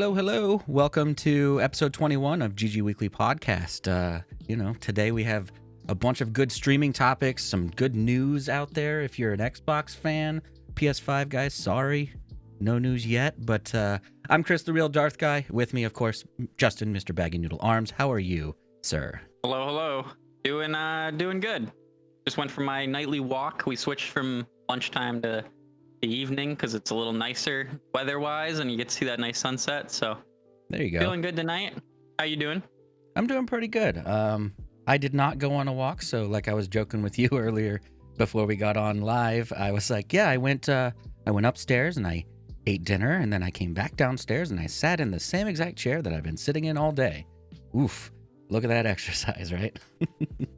Hello, hello. Welcome to episode 21 of GG Weekly Podcast. Today we have a bunch of good streaming topics, some good news out there. If you're an Xbox fan, PS5 guys, sorry, no news yet. But I'm Chris, the real Darth guy. With me, of course, Justin, Mr. Baggy Noodle Arms. How are you, sir? Hello. Doing good. Just went for my nightly walk. We switched from lunchtime to the evening because it's a little nicer weather-wise, and you get to see that nice sunset. So There you go. feeling good tonight. How you doing? I'm doing pretty good. I did not go on a walk, so like I was joking with you earlier before we got on live, I was like, yeah, I went upstairs and I ate dinner, and then I came back downstairs and I sat in the same exact chair that I've been sitting in all day. Oof. Look at that exercise, right?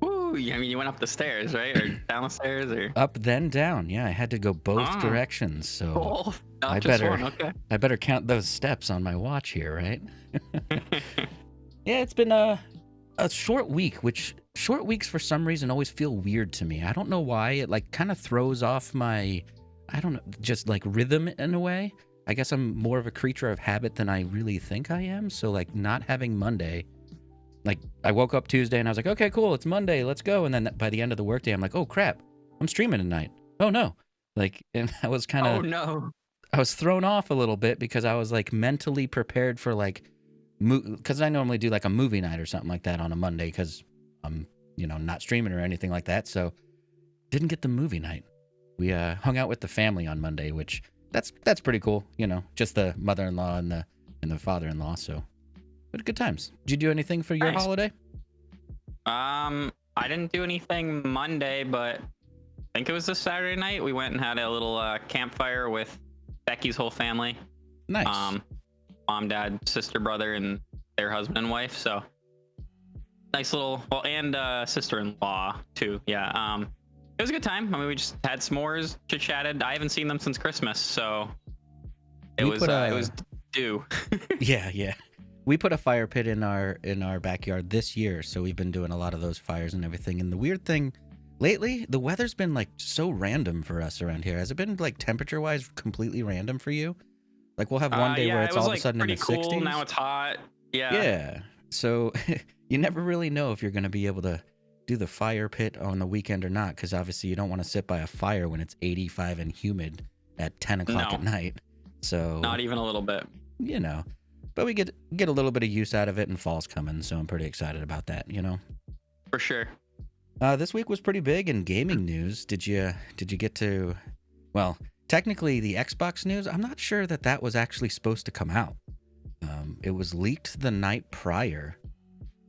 Woo! I mean, you went up the stairs, right, or down the stairs, or Up then down. Yeah, I had to go both directions, so oh, not I just better one. Okay. I better count those steps on my watch here, right? Yeah, it's been a short week, which short weeks for some reason always feel weird to me. I don't know why. It like kind of throws off my, I don't know, just like rhythm in a way. I guess I'm more of a creature of habit than I really think I am. So like not having Monday, like I woke up Tuesday and I was like, okay, cool, it's Monday, let's go. And then by the end of the workday, I'm like, oh crap, I'm streaming tonight. Oh no. Like, and I was kind of, Oh no. I was thrown off a little bit because I was like mentally prepared for like, because I normally do like a movie night or something like that on a Monday because I'm, not streaming or anything like that. So didn't get the movie night. We hung out with the family on Monday, which that's pretty cool. Just the mother-in-law and the father-in-law. So, but good times. Did you do anything for your Nice. holiday? I didn't do anything Monday, but I think it was this Saturday night. We went and had a little campfire with Becky's whole family. Nice. Mom, dad, sister, brother, and their husband and wife. So nice little, and sister-in-law too. Yeah. It was a good time. I mean, we just had s'mores, chit-chatted. I haven't seen them since Christmas, so it was due. Yeah. We put a fire pit in our backyard this year, so we've been doing a lot of those fires and everything. And the weird thing lately, the weather's been like so random for us around here. Has it been like temperature-wise completely random for you? Like we'll have one day where it's all of a sudden in the 60s. Cool. Now it's hot. Yeah. Yeah. So you never really know if you're going to be able to do the fire pit on the weekend or not, because obviously you don't want to sit by a fire when it's 85 and humid at 10 o'clock at night. So not even a little bit. But we get a little bit of use out of it, and fall's coming, so I'm pretty excited about that. For sure. This week was pretty big in gaming news. Did you get to? Well, technically the Xbox news. I'm not sure that was actually supposed to come out. It was leaked the night prior,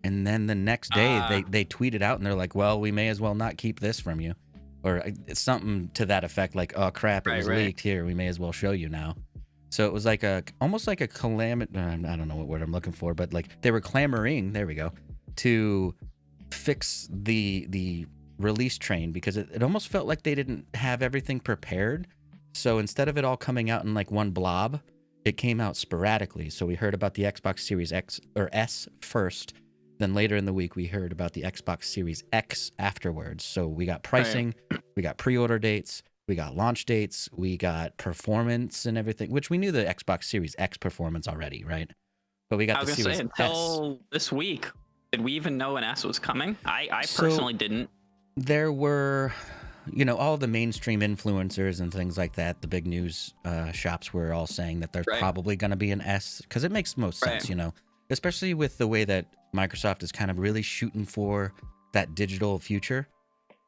and then the next day they tweeted out and they're like, "Well, we may as well not keep this from you," or it's something to that effect, like, "Oh crap, it was leaked. Here, we may as well show you now." So it was like almost like a calamity. I don't know what word I'm looking for, but like they were clamoring. There we go, to fix the release train, because it almost felt like they didn't have everything prepared. So instead of it all coming out in like one blob, it came out sporadically. So we heard about the Xbox Series X or S first. Then later in the week, we heard about the Xbox Series X afterwards. So we got pricing, we got pre-order dates, we got launch dates, we got performance and everything, which we knew the Xbox Series X performance already, right? But we got the Series S. Until this week, did we even know an S was coming? I personally didn't. There were, all the mainstream influencers and things like that, the big news shops were all saying that there's probably going to be an S, because it makes most sense, especially with the way that Microsoft is kind of really shooting for that digital future.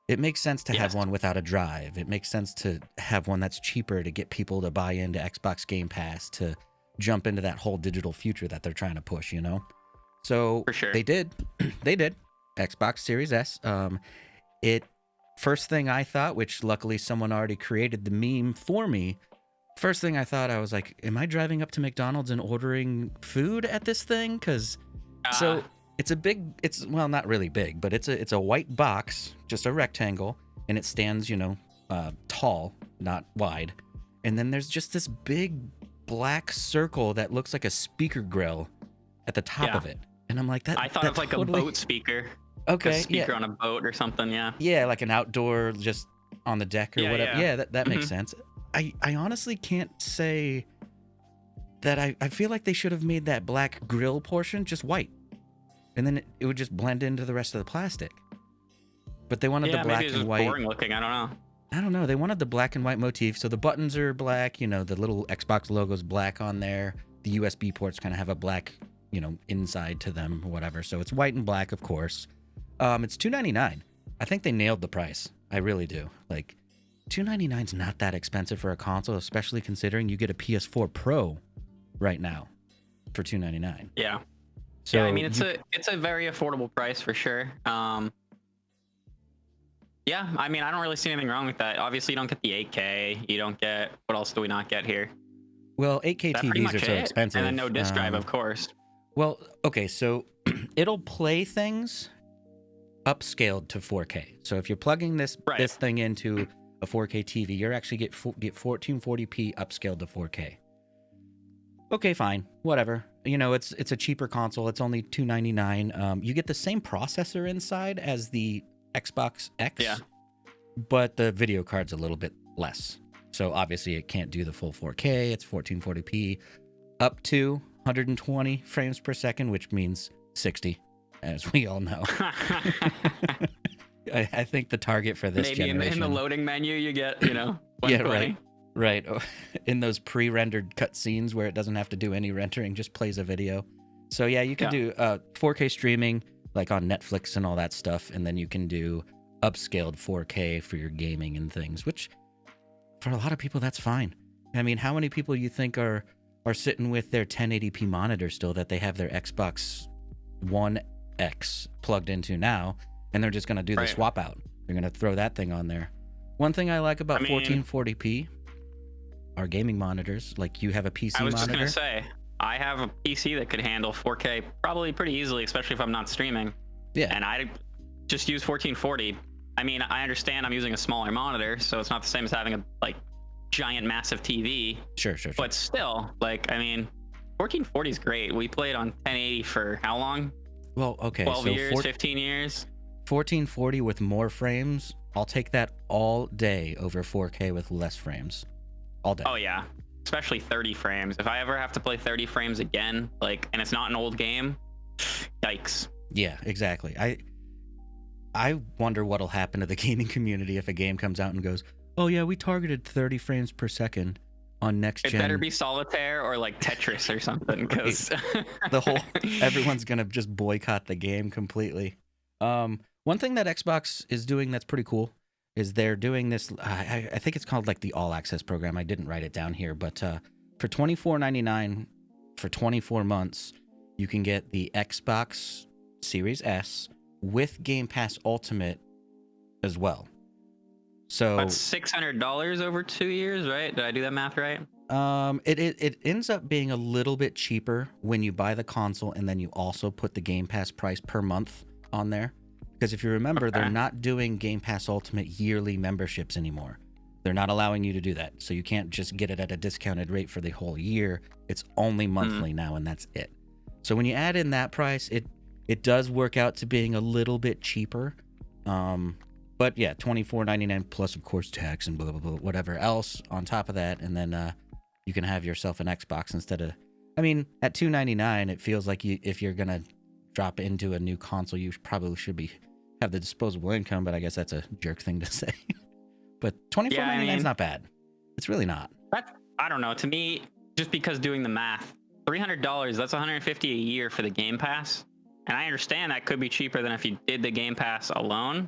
It makes sense to have one without a drive. It makes sense to have one that's cheaper to get people to buy into Xbox Game Pass, to jump into that whole digital future that they're trying to push, So for sure. They did. They did. Xbox Series S. First thing I thought, which luckily someone already created the meme for me, first thing I thought, I was like, am I driving up to McDonald's and ordering food at this thing? Because so it's well, not really big, but it's a white box, just a rectangle, and it stands, tall, not wide. And then there's just this big black circle that looks like a speaker grill at the top of it. And I'm like, that. I thought of like a boat speaker. Okay. Like a speaker on a boat or something. Yeah. Yeah, like an outdoor, just on the deck or whatever. Yeah, that makes sense. I honestly can't say that I feel like they should have made that black grill portion just white, and then it would just blend into the rest of the plastic. But they wanted the black maybe it's and just white. boring looking. I don't know. I don't know. They wanted the black and white motif, so the buttons are black. You know, the little Xbox logo's black on there. The USB ports kind of have a black, you know, inside to them or whatever. So it's white and black, of course. It's $299. I think they nailed the price. I really do. Like, $299 is not that expensive for a console, especially considering you get a PS4 Pro right now for $299. Yeah. So yeah, I mean it's a very affordable price for sure. Yeah, I mean I don't really see anything wrong with that. Obviously, you don't get the 8K. You don't get what else do we not get here? Well, 8K TVs are so expensive. And then no disc drive, of course. Well, okay, so it'll play things upscaled to 4K. So if you're plugging this thing into a 4K TV, you're actually get 1440p upscaled to 4K. Okay, fine, whatever. You know, it's a cheaper console. It's only $299. You get the same processor inside as the Xbox X, but the video card's a little bit less. So obviously it can't do the full 4K. It's 1440p up to 120 frames per second, which means 60, as we all know. I think the target for this generation... Maybe in the loading menu you get, you know, 120. Yeah, right. In those pre-rendered cutscenes where it doesn't have to do any rendering, just plays a video. So yeah, you can do 4K streaming, like on Netflix and all that stuff, and then you can do upscaled 4K for your gaming and things, which for a lot of people that's fine. I mean, how many people you think are sitting with their 1080p monitor still that they have their Xbox One X plugged into now, and they're just going to do the swap out. They're going to throw that thing on there. One thing I like about 1440p are gaming monitors. Like, you have a PC monitor. I was just going to say, I have a PC that could handle 4K probably pretty easily, especially if I'm not streaming. Yeah. And I just use 1440. I mean, I understand I'm using a smaller monitor, so it's not the same as having a giant, massive TV. Sure. But still, I mean, 1440 is great. We played on 1080 for how long? Well, okay. 12 years, 15 years? 1440 with more frames, I'll take that all day over 4K with less frames. All day. Oh, yeah. Especially 30 frames. If I ever have to play 30 frames again, and it's not an old game, yikes. Yeah, exactly. I wonder what'll happen to the gaming community if a game comes out and goes, oh yeah, we targeted 30 frames per second on next gen. It better be Solitaire or Tetris or something, because everyone's gonna just boycott the game completely. One thing that Xbox is doing that's pretty cool is they're doing this. I think it's called the All Access program. I didn't write it down here, but for $24.99 for 24 months, you can get the Xbox Series S with Game Pass Ultimate as well. So that's $600 over 2 years, right? Did I do that math right? It ends up being a little bit cheaper when you buy the console and then you also put the Game Pass price per month on there. Because if you remember, they're not doing Game Pass Ultimate yearly memberships anymore. They're not allowing you to do that. So you can't just get it at a discounted rate for the whole year. It's only monthly now, and that's it. So when you add in that price, it does work out to being a little bit cheaper. But yeah, $24.99 plus, of course, tax and blah, blah, blah, whatever else on top of that. And then you can have yourself an Xbox instead of... I mean, at $299, it feels like if you're going to drop into a new console, you probably should have the disposable income, but I guess that's a jerk thing to say. But $24.99 is not bad. It's really not. I don't know. To me, just because doing the math, $300, that's $150 a year for the Game Pass. And I understand that could be cheaper than if you did the Game Pass alone.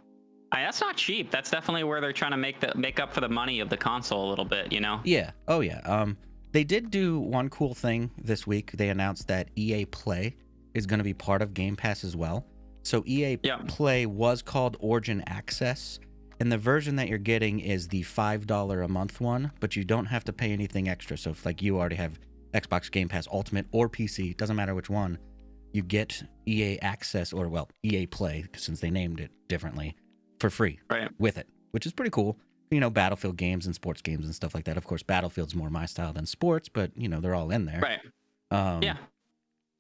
That's not cheap. That's definitely where they're trying to make up for the money of the console a little bit, you know? Yeah. Oh, yeah. They did do one cool thing this week. They announced that EA Play is going to be part of Game Pass as well. So EA Play was called Origin Access, and the version that you're getting is the $5 a month one, but you don't have to pay anything extra. So if you already have Xbox Game Pass Ultimate or PC, doesn't matter which one, you get EA Access or EA Play, since they named it differently, for free with it, which is pretty cool. You know, Battlefield games and sports games and stuff like that. Of course, Battlefield's more my style than sports, but they're all in there. Right. Yeah.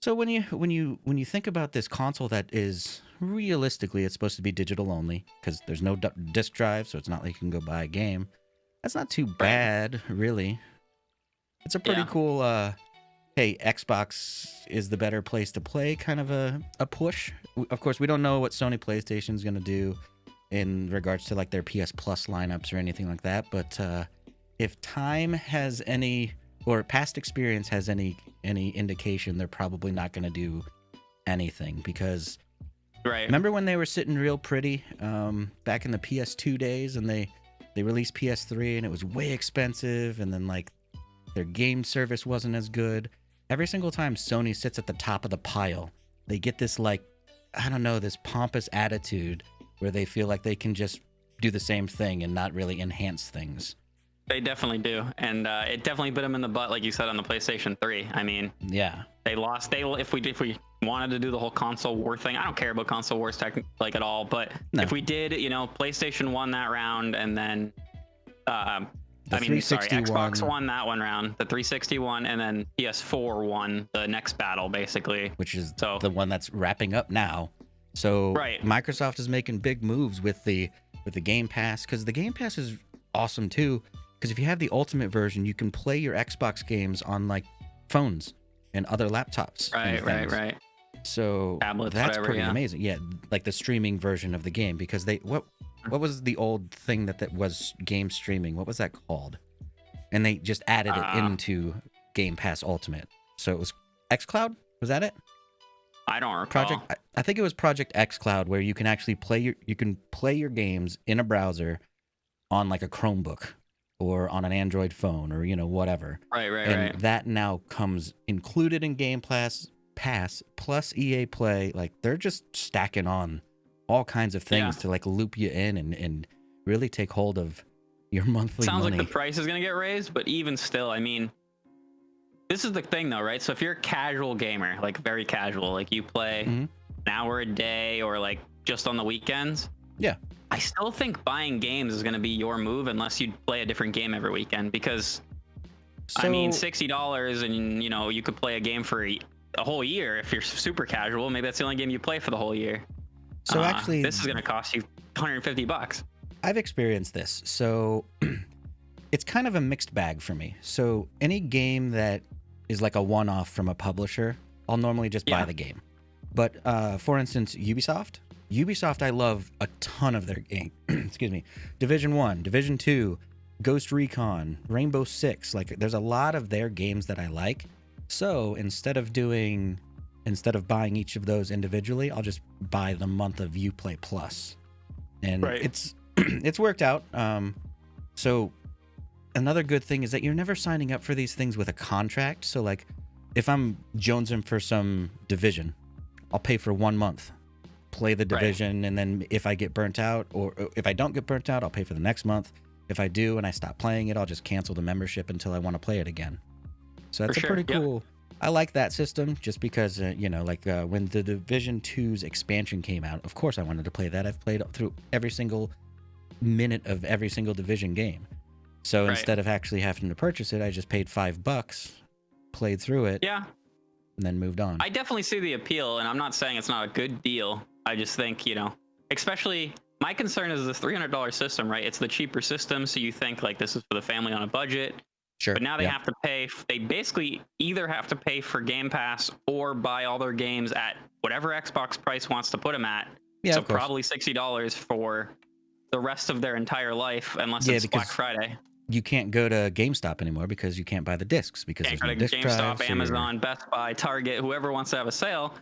So when you think about this console that is realistically, it's supposed to be digital only because there's no disc drive, so it's not like you can go buy a game. That's not too bad, really. It's a pretty cool hey, Xbox is the better place to play kind of a push. Of course, we don't know what Sony PlayStation is going to do in regards to like their PS Plus lineups or anything like that. But if time has any, or past experience has any indication, they're probably not going to do anything because Right. remember when they were sitting real pretty back in the PS2 days, and they released PS3 and it was way expensive, and then like their game service wasn't as good. Every single time Sony sits at the top of the pile, they get this like, I don't know, this pompous attitude where they feel like they can just do the same thing and not really enhance things. They definitely do, and it definitely bit them in the butt, like you said, on the PlayStation 3. I mean, yeah, they lost. If we wanted to do the whole console war thing, I don't care about console wars like at all. But No. if we did, PlayStation won that round, and then the Xbox won that one round, the 360 won, and then PS4 won the next battle, basically. which is the one that's wrapping up now. So Right. Microsoft is making big moves with the Game Pass, because the Game Pass is awesome too. Because if you have the Ultimate version, you can play your Xbox games on like phones and other laptops. and things. Right. So Tablets, that's whatever, pretty yeah. amazing. Yeah, like the streaming version of the game, because what was the old thing that was game streaming? What was that called? And they just added it into Game Pass Ultimate. So it was xCloud? Was that it? I don't recall. I think it was Project xCloud, where you can actually play your games in a browser on like a Chromebook or on an Android phone, or whatever. Right. That now comes included in Game Pass plus EA Play. Like they're just stacking on all kinds of things to like loop you in and really take hold of your monthly Sounds money. like the price is going to get raised, but even still, I mean, this is the thing though, right? So if you're a casual gamer, like very casual, like you play an hour a day or like just on the weekends. Yeah. I still think buying games is going to be your move unless you play a different game every weekend, because I mean, $60 and you could play a game for a whole year. If you're super casual, maybe that's the only game you play for the whole year. So actually, this is going to cost you $150. I've experienced this. So it's kind of a mixed bag for me. So any game that is like a one-off from a publisher, I'll normally just buy the game. But for instance, Ubisoft, I love a ton of their game. Excuse me. Division 1, Division 2, Ghost Recon, Rainbow Six. Like there's a lot of their games that I like. So instead of buying each of those individually, I'll just buy the month of Uplay Plus. And it's worked out. So another good thing is that you're never signing up for these things with a contract. So like if I'm jonesing for some Division, I'll pay for 1 month, play the Division, and then if I get burnt out, or if I don't get burnt out, I'll pay for the next month. If I do and I stop playing it, I'll just cancel the membership until I want to play it again. So that's pretty cool. I like that system just because, when the Division 2's expansion came out, of course I wanted to play that. I've played through every single minute of every single Division game. So instead of actually having to purchase it, I just paid $5, played through it, and then moved on. I definitely see the appeal, and I'm not saying it's not a good deal. I just think, especially my concern is this $300 system, right? It's the cheaper system, so you think like this is for the family on a budget. Sure. But now they have to pay. They basically either have to pay for Game Pass or buy all their games at whatever Xbox price wants to put them at. Yeah, so of course. probably $60 for the rest of their entire life, unless it's Black Friday. You can't go to GameStop anymore because you can't buy the discs because there's no disc drives. GameStop, Amazon, Best Buy, Target, whoever wants to have a sale.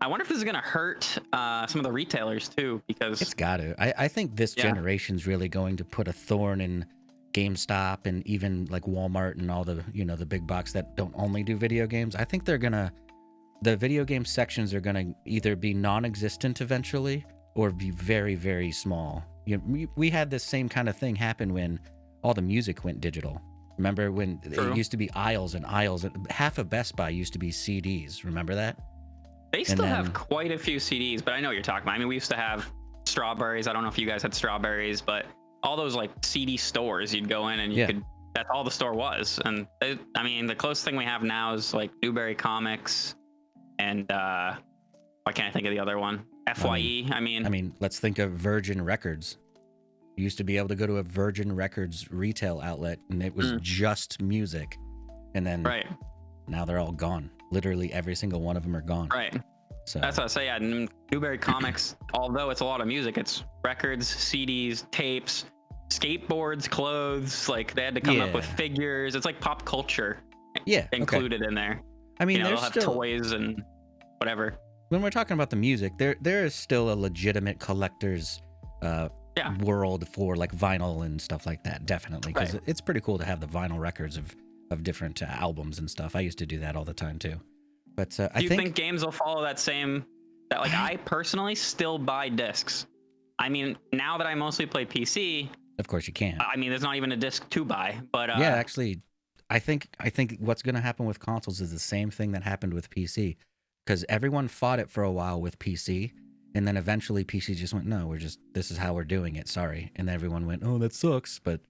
I wonder if this is going to hurt some of the retailers too, because it's got to. I think this generation's really going to put a thorn in GameStop and even like Walmart and all the the big box that don't only do video games. I think the video game sections are gonna either be non-existent eventually or be very, very small. We had this same kind of thing happen when all the music went digital. Remember when it used to be aisles and aisles? Half of Best Buy used to be CDs. Remember that? They still have quite a few CDs, but I know what you're talking about. I mean, we used to have Strawberries. I don't know if you guys had Strawberries, but all those like CD stores, you'd go in and you could, that's all the store was. And the closest thing we have now is like Newberry Comics and why can't I think of the other one? FYE. I mean, let's think of Virgin Records. You used to be able to go to a Virgin Records retail outlet and it was just music. And then Now they're all gone. Literally every single one of them are gone. Right. So That's what I say. Yeah, Newberry Comics. Although it's a lot of music, it's records, CDs, tapes, skateboards, clothes. Like they had to come up with figures. It's like pop culture. Included in there. I mean, they'll there's have still toys and whatever. When we're talking about the music, there is still a legitimate collector's world for like vinyl and stuff like that. Definitely, because it's pretty cool to have the vinyl records of different albums and stuff. I used to do that all the time too. But Do you think games will follow that same? That like I personally still buy discs. I mean, now that I mostly play PC, of course you can. I mean, there's not even a disc to buy. But yeah, actually, I think what's going to happen with consoles is the same thing that happened with PC, because everyone fought it for a while with PC, and then eventually PC just went, no, this is how we're doing it. Sorry, and everyone went, oh, that sucks, but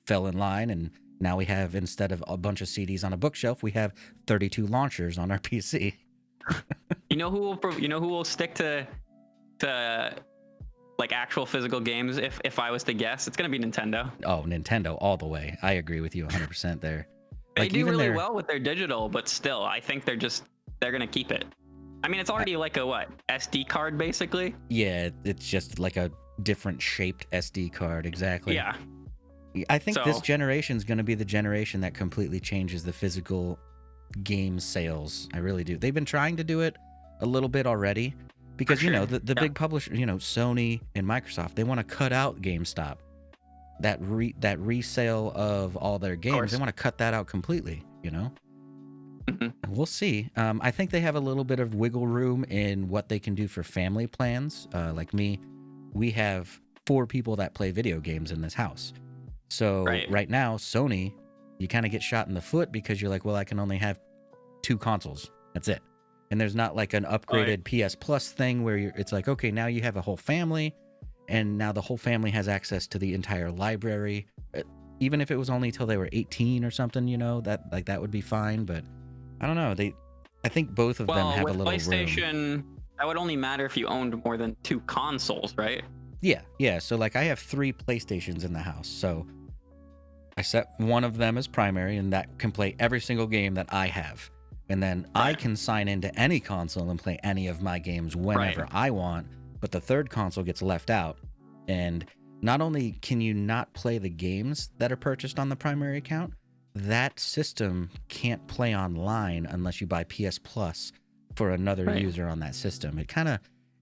fell in line, and now we have, instead of a bunch of CDs on a bookshelf, we have 32 launchers on our PC. You know who will stick to like actual physical games? If I was to guess, it's gonna be Nintendo. Oh, Nintendo all the way. I agree with you 100% there. They do really well with their digital, but still, I think they're gonna keep it. I mean, it's already like a SD card basically. Yeah, it's just like a different shaped SD card, exactly. Yeah. I think this generation is going to be the generation that completely changes the physical game sales. I really do. They've been trying to do it a little bit already because, the big publisher, Sony and Microsoft, they want to cut out GameStop. That resale of all their games, they want to cut that out completely, Mm-hmm. We'll see. I think they have a little bit of wiggle room in what they can do for family plans. Like me, we have 4 people that play video games in this house. So right now, Sony, you kind of get shot in the foot because you're like, well, I can only have 2 consoles. That's it. And there's not like an upgraded PS Plus thing where it's like, okay, now you have a whole family, and now the whole family has access to the entire library. Even if it was only till they were 18 or something, that would be fine. But I don't know. I think both of them have a little PlayStation, room. That would only matter if you owned more than 2 consoles, right? Yeah. So like I have 3 PlayStations in the house. So I set one of them as primary, and that can play every single game that I have. And then I can sign into any console and play any of my games whenever I want, but the third console gets left out. And not only can you not play the games that are purchased on the primary account, that system can't play online unless you buy PS Plus for another user on that system.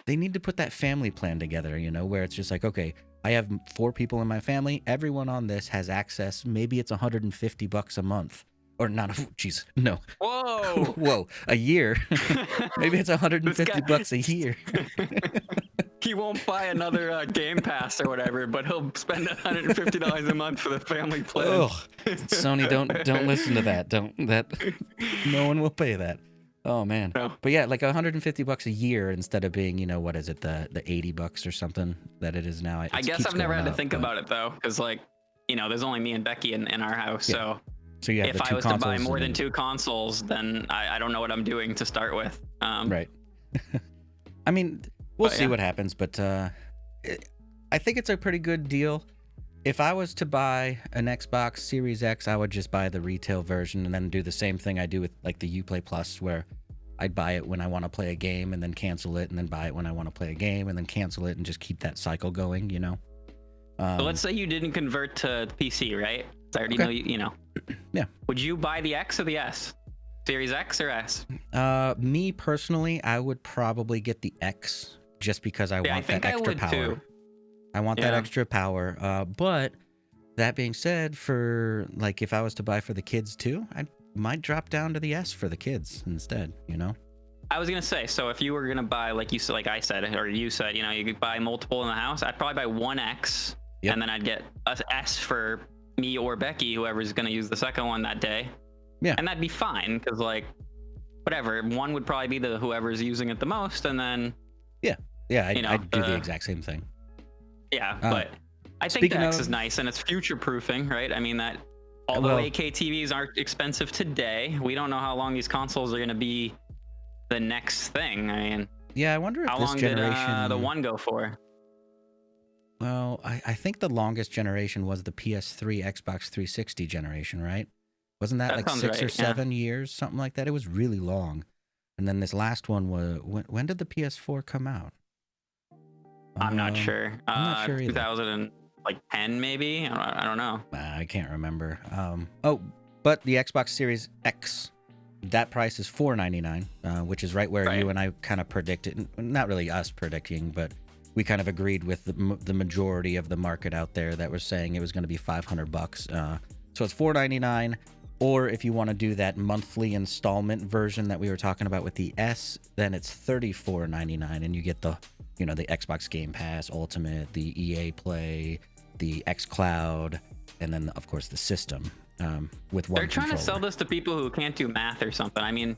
They need to put that family plan together, where it's just like, okay, I have 4 people in my family. Everyone on this has access. Maybe it's $150 a month. Or not, jeez, no. Whoa. Whoa, a year. Maybe it's $150 a year. He won't buy another Game Pass or whatever, but he'll spend $150 a month for the family plan. Ugh. Sony, don't listen to that. No one will pay that. Oh man. No. But yeah, like $150 a year instead of being, what is it, the $80 or something that it is now. I guess I've never had to think about it though, because there's only me and Becky in our house, so you have if I was to buy more than 2 consoles, then I don't know what I'm doing to start with. Right. I mean, we'll see what happens, but I think it's a pretty good deal. If I was to buy an Xbox Series X, I would just buy the retail version and then do the same thing I do with like the Uplay Plus, where I'd buy it when I want to play a game and then cancel it, and then buy it when I want to play a game and then cancel it, and just keep that cycle going, So let's say you didn't convert to PC, right? I already know Yeah. Would you buy the X or the S? Series X or S? Me personally, I would probably get the X just because I want that extra power. Too. I want that extra power. But that being said, for like if I was to buy for the kids too, I might drop down to the S for the kids instead, I was gonna say, so if you were gonna buy, like I said, or you said, you could buy multiple in the house, I'd probably buy one X, and then I'd get a S for me or Becky, whoever's gonna use the second one that day. Yeah. And that'd be fine, because whatever, one would probably be the whoever's using it the most, and then I'd do the exact same thing. Yeah, but I think the X is nice, and it's future proofing, right? I mean, that although 8K TVs aren't expensive today, we don't know how long these consoles are gonna be the next thing. I mean, I wonder if how this long generation did the one go for? Well, I think the longest generation was the PS3, Xbox 360 generation, right? Wasn't that That like sounds 6 or right, yeah. 7 years, something like that? It was really long. And then this last one was when did the PS4 come out? I'm not sure. I'm not sure either. 2010 maybe. I don't know. I can't remember. But the Xbox Series X, that price is $499, which is right where you and I kind of predicted. Not really us predicting, but we kind of agreed with the majority of the market out there that was saying it was going to be $500. So it's $499. Or if you want to do that monthly installment version that we were talking about with the S, then it's $34.99, and you get the Xbox Game Pass Ultimate, the EA Play, the xCloud, and then of course the system with one. They're trying to sell this to people who can't do math or something. I mean,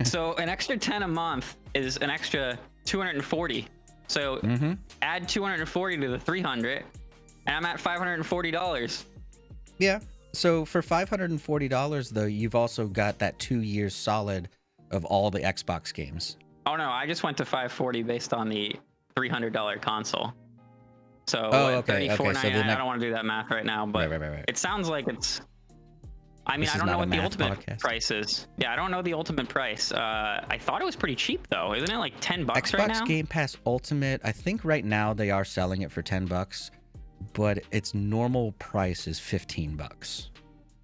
so an extra 10 a month is an extra 240. So add 240 to the 300, and I'm at $540. Yeah. So for $540 though, you've also got that 2 years solid of all the Xbox games. Oh no, I just went to $540 based on the $300 console. So $34.99. So I don't want to do that math right now, but right. it sounds like it's. I mean, I don't know what the ultimate price is. Yeah, I don't know the ultimate price. I thought it was pretty cheap though. Isn't it like $10 right now? Xbox Game Pass Ultimate, I think right now they are selling it for $10, but its normal price is $15.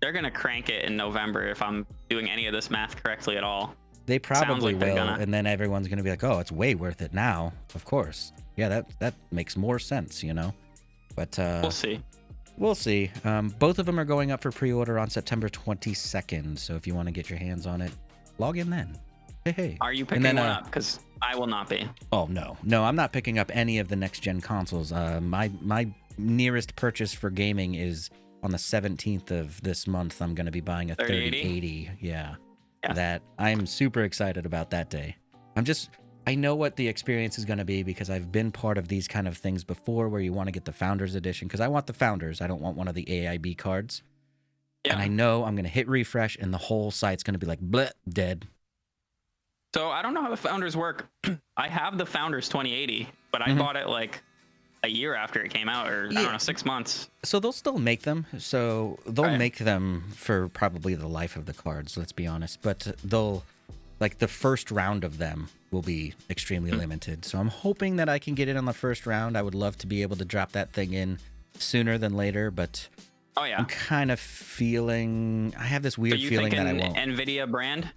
They're gonna crank it in November if I'm doing any of this math correctly at all. They probably will, and then everyone's gonna be like, "Oh, it's way worth it now." Of course, yeah, that makes more sense, But we'll see. We'll see. Both of them are going up for pre-order on September 22nd. So if you want to get your hands on it, log in then. Hey. Are you picking one up? Because I will not be. Oh no, I'm not picking up any of the next gen consoles. My nearest purchase for gaming is on the 17th of this month. I'm going to be buying a 3080. Yeah. That I'm super excited about that day. I know what the experience is going to be because I've been part of these kind of things before where you want to get the Founders Edition because I want the Founders. I don't want one of the AIB cards. Yeah. And I know I'm going to hit refresh and the whole site's going to be like, bleh, dead. So I don't know how the Founders work. I have the Founders 2080, but I bought it like a year after it came out, or I don't know, 6 months. So they'll still make them. So they'll make them for probably the life of the cards, let's be honest. But they'll, like the first round of them will be extremely limited. So I'm hoping that I can get it on the first round. I would love to be able to drop that thing in sooner than later, but I'm kind of feeling, I have this weird feeling that I won't. NVIDIA brand?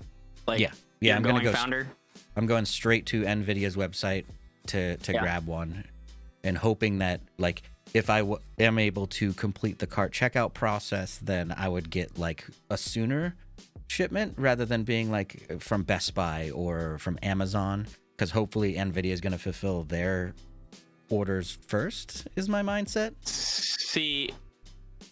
Like, yeah, I'm going to go Founder? I'm going straight to NVIDIA's website to grab one, and hoping that, like, if I am able to complete the cart checkout process, then I would get like a sooner shipment rather than being like from Best Buy or from Amazon, because hopefully NVIDIA is going to fulfill their orders first, is my mindset. See,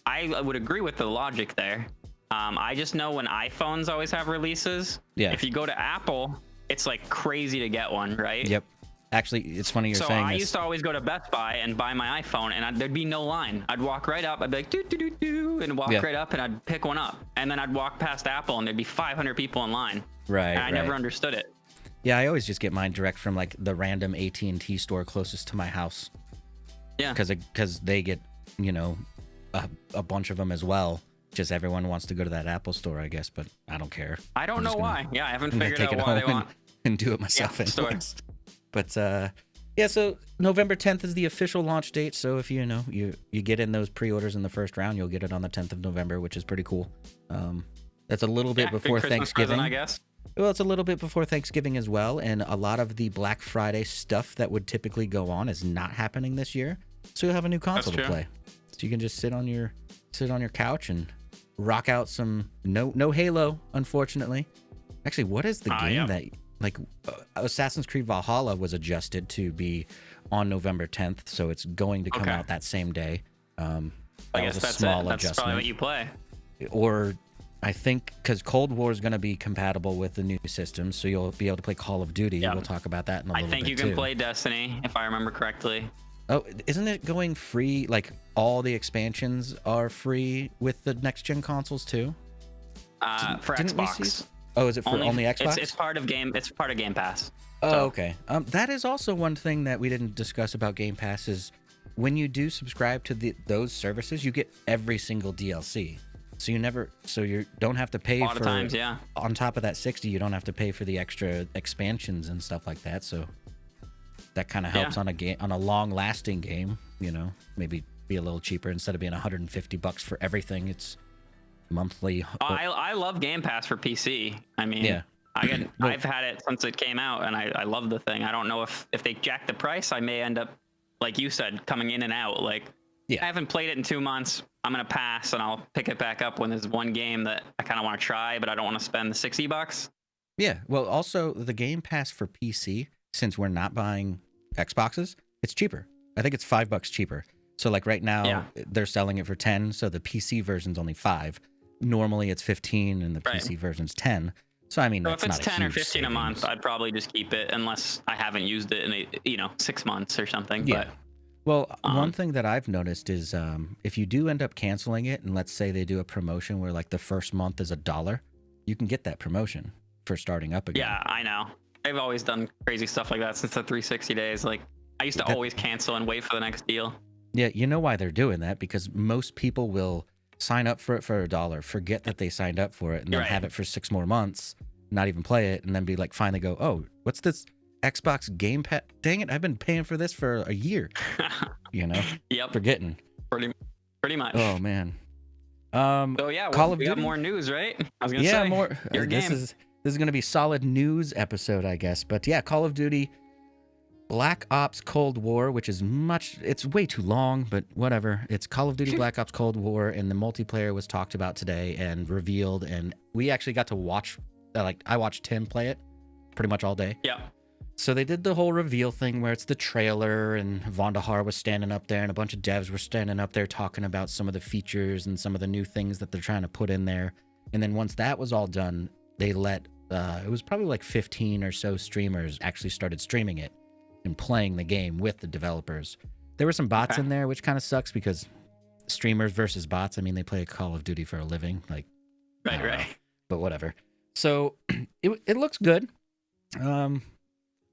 I would agree with the logic there. I just know when iPhones always have releases, if you go to Apple, it's like crazy to get one, right? Yep. Actually, it's funny you're saying this. So I used to always go to Best Buy and buy my iPhone, and there'd be no line. I'd walk right up, I'd be like, doo, and walk right up, and I'd pick one up. And then I'd walk past Apple, and there'd be 500 people in line. Right, and I never understood it. Yeah, I always just get mine direct from, like, the random AT&T store closest to my house. Yeah. Because they get, a bunch of them as well. Just everyone wants to go to that Apple store, I guess, but I don't care. I don't know why. Yeah, I haven't figured out why they want. And do it myself anyways. But so November 10th is the official launch date. So if you get in those pre-orders in the first round, you'll get it on the 10th of November, which is pretty cool. That's a little bit before Thanksgiving, I guess. Well, it's a little bit before Thanksgiving as well, and a lot of the Black Friday stuff that would typically go on is not happening this year. So you'll have a new console to play. So you can just sit on your couch and rock out some no Halo, unfortunately. Actually, what is the game that like Assassin's Creed Valhalla was adjusted to be on November 10th, so it's going to come out that same day. I guess that's small adjustment. That's probably what you play. Or I think because Cold War is going to be compatible with the new systems, so you'll be able to play Call of Duty. We'll talk about that in a little bit. I think you can play Destiny, if I remember correctly. Oh, isn't it going free? Like all the expansions are free with the next gen consoles too? For Xbox. Oh, is it for only Xbox? It's part of Game Pass. Oh, okay. That is also one thing that we didn't discuss about Game Pass is when you do subscribe to those services, you get every single DLC. So you don't have to pay A lot for, of times, yeah. on top of that 60, you don't have to pay for the extra expansions and stuff like that. So that kind of helps on a long lasting game, you know, maybe be a little cheaper instead of being $150 for everything. It's monthly. I love Game Pass for PC. I mean, Yeah. I've had it since it came out, and I love the thing. I don't know if they jack the price, I may end up, like you said, coming in and out. Like, I haven't played it in 2 months. I'm gonna pass, and I'll pick it back up when there's one game that I kind of want to try, but I don't want to spend the $60. Yeah. Well, also the Game Pass for PC, since we're not buying Xboxes, it's cheaper. I think it's $5 cheaper. So like right now, they're selling it for 10. So the PC version's only 5. Normally it's 15, and the PC version's 10. So I mean, so that's if it's not 10 or 15 savings. a month, I'd probably just keep it unless I haven't used it in 6 months or something. Yeah. But well, one thing that I've noticed is if you do end up canceling it, and let's say they do a promotion where like the first month is $1, you can get that promotion for starting up again. Yeah, I know. I've always done crazy stuff like that since the 360 days. Like, I used to always cancel and wait for the next deal. Yeah, you know why they're doing that? Because most people will sign up for it for $1, forget that they signed up for it, and then have it for 6 more months, not even play it, and then be like, finally go, oh, what's this Xbox Game Pass? Dang it, I've been paying for this for a year. You know? Yep. Forgetting. Pretty much. Oh man. So yeah, Call of we Duty? got more news, right? I was gonna say more. Your game. This is gonna be solid news episode, I guess. But yeah, Call of Duty Black Ops Cold War, which is it's way too long, but whatever. It's Call of Duty Black Ops Cold War, and the multiplayer was talked about today and revealed, and we actually got to watch, I watched Tim play it pretty much all day. Yeah. So they did the whole reveal thing where it's the trailer, and Vondahar was standing up there, and a bunch of devs were standing up there talking about some of the features and some of the new things that they're trying to put in there. And then once that was all done, they let, it was probably like 15 or so streamers actually started streaming it and playing the game with the developers. There were some bots in there, which kind of sucks because streamers versus bots, I mean, they play Call of Duty for a living. Like, Right. But whatever. So it looks good.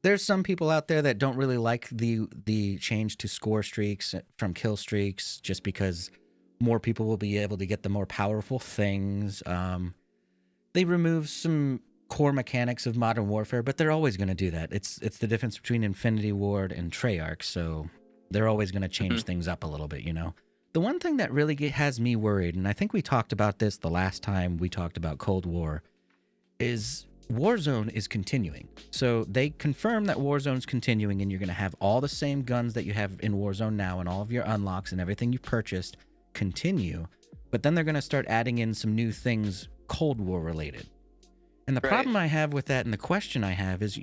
There's some people out there that don't really like the change to score streaks from kill streaks, just because more people will be able to get the more powerful things. They remove some core mechanics of Modern Warfare, but they're always going to do that. It's the difference between Infinity Ward and Treyarch, so they're always going to change things up a little bit, you know? The one thing that really has me worried, and I think we talked about this the last time we talked about Cold War, is Warzone is continuing. So they confirm that Warzone's continuing, and you're going to have all the same guns that you have in Warzone now, and all of your unlocks and everything you've purchased continue. But then they're going to start adding in some new things Cold War related. And the problem I have with that, and the question I have is,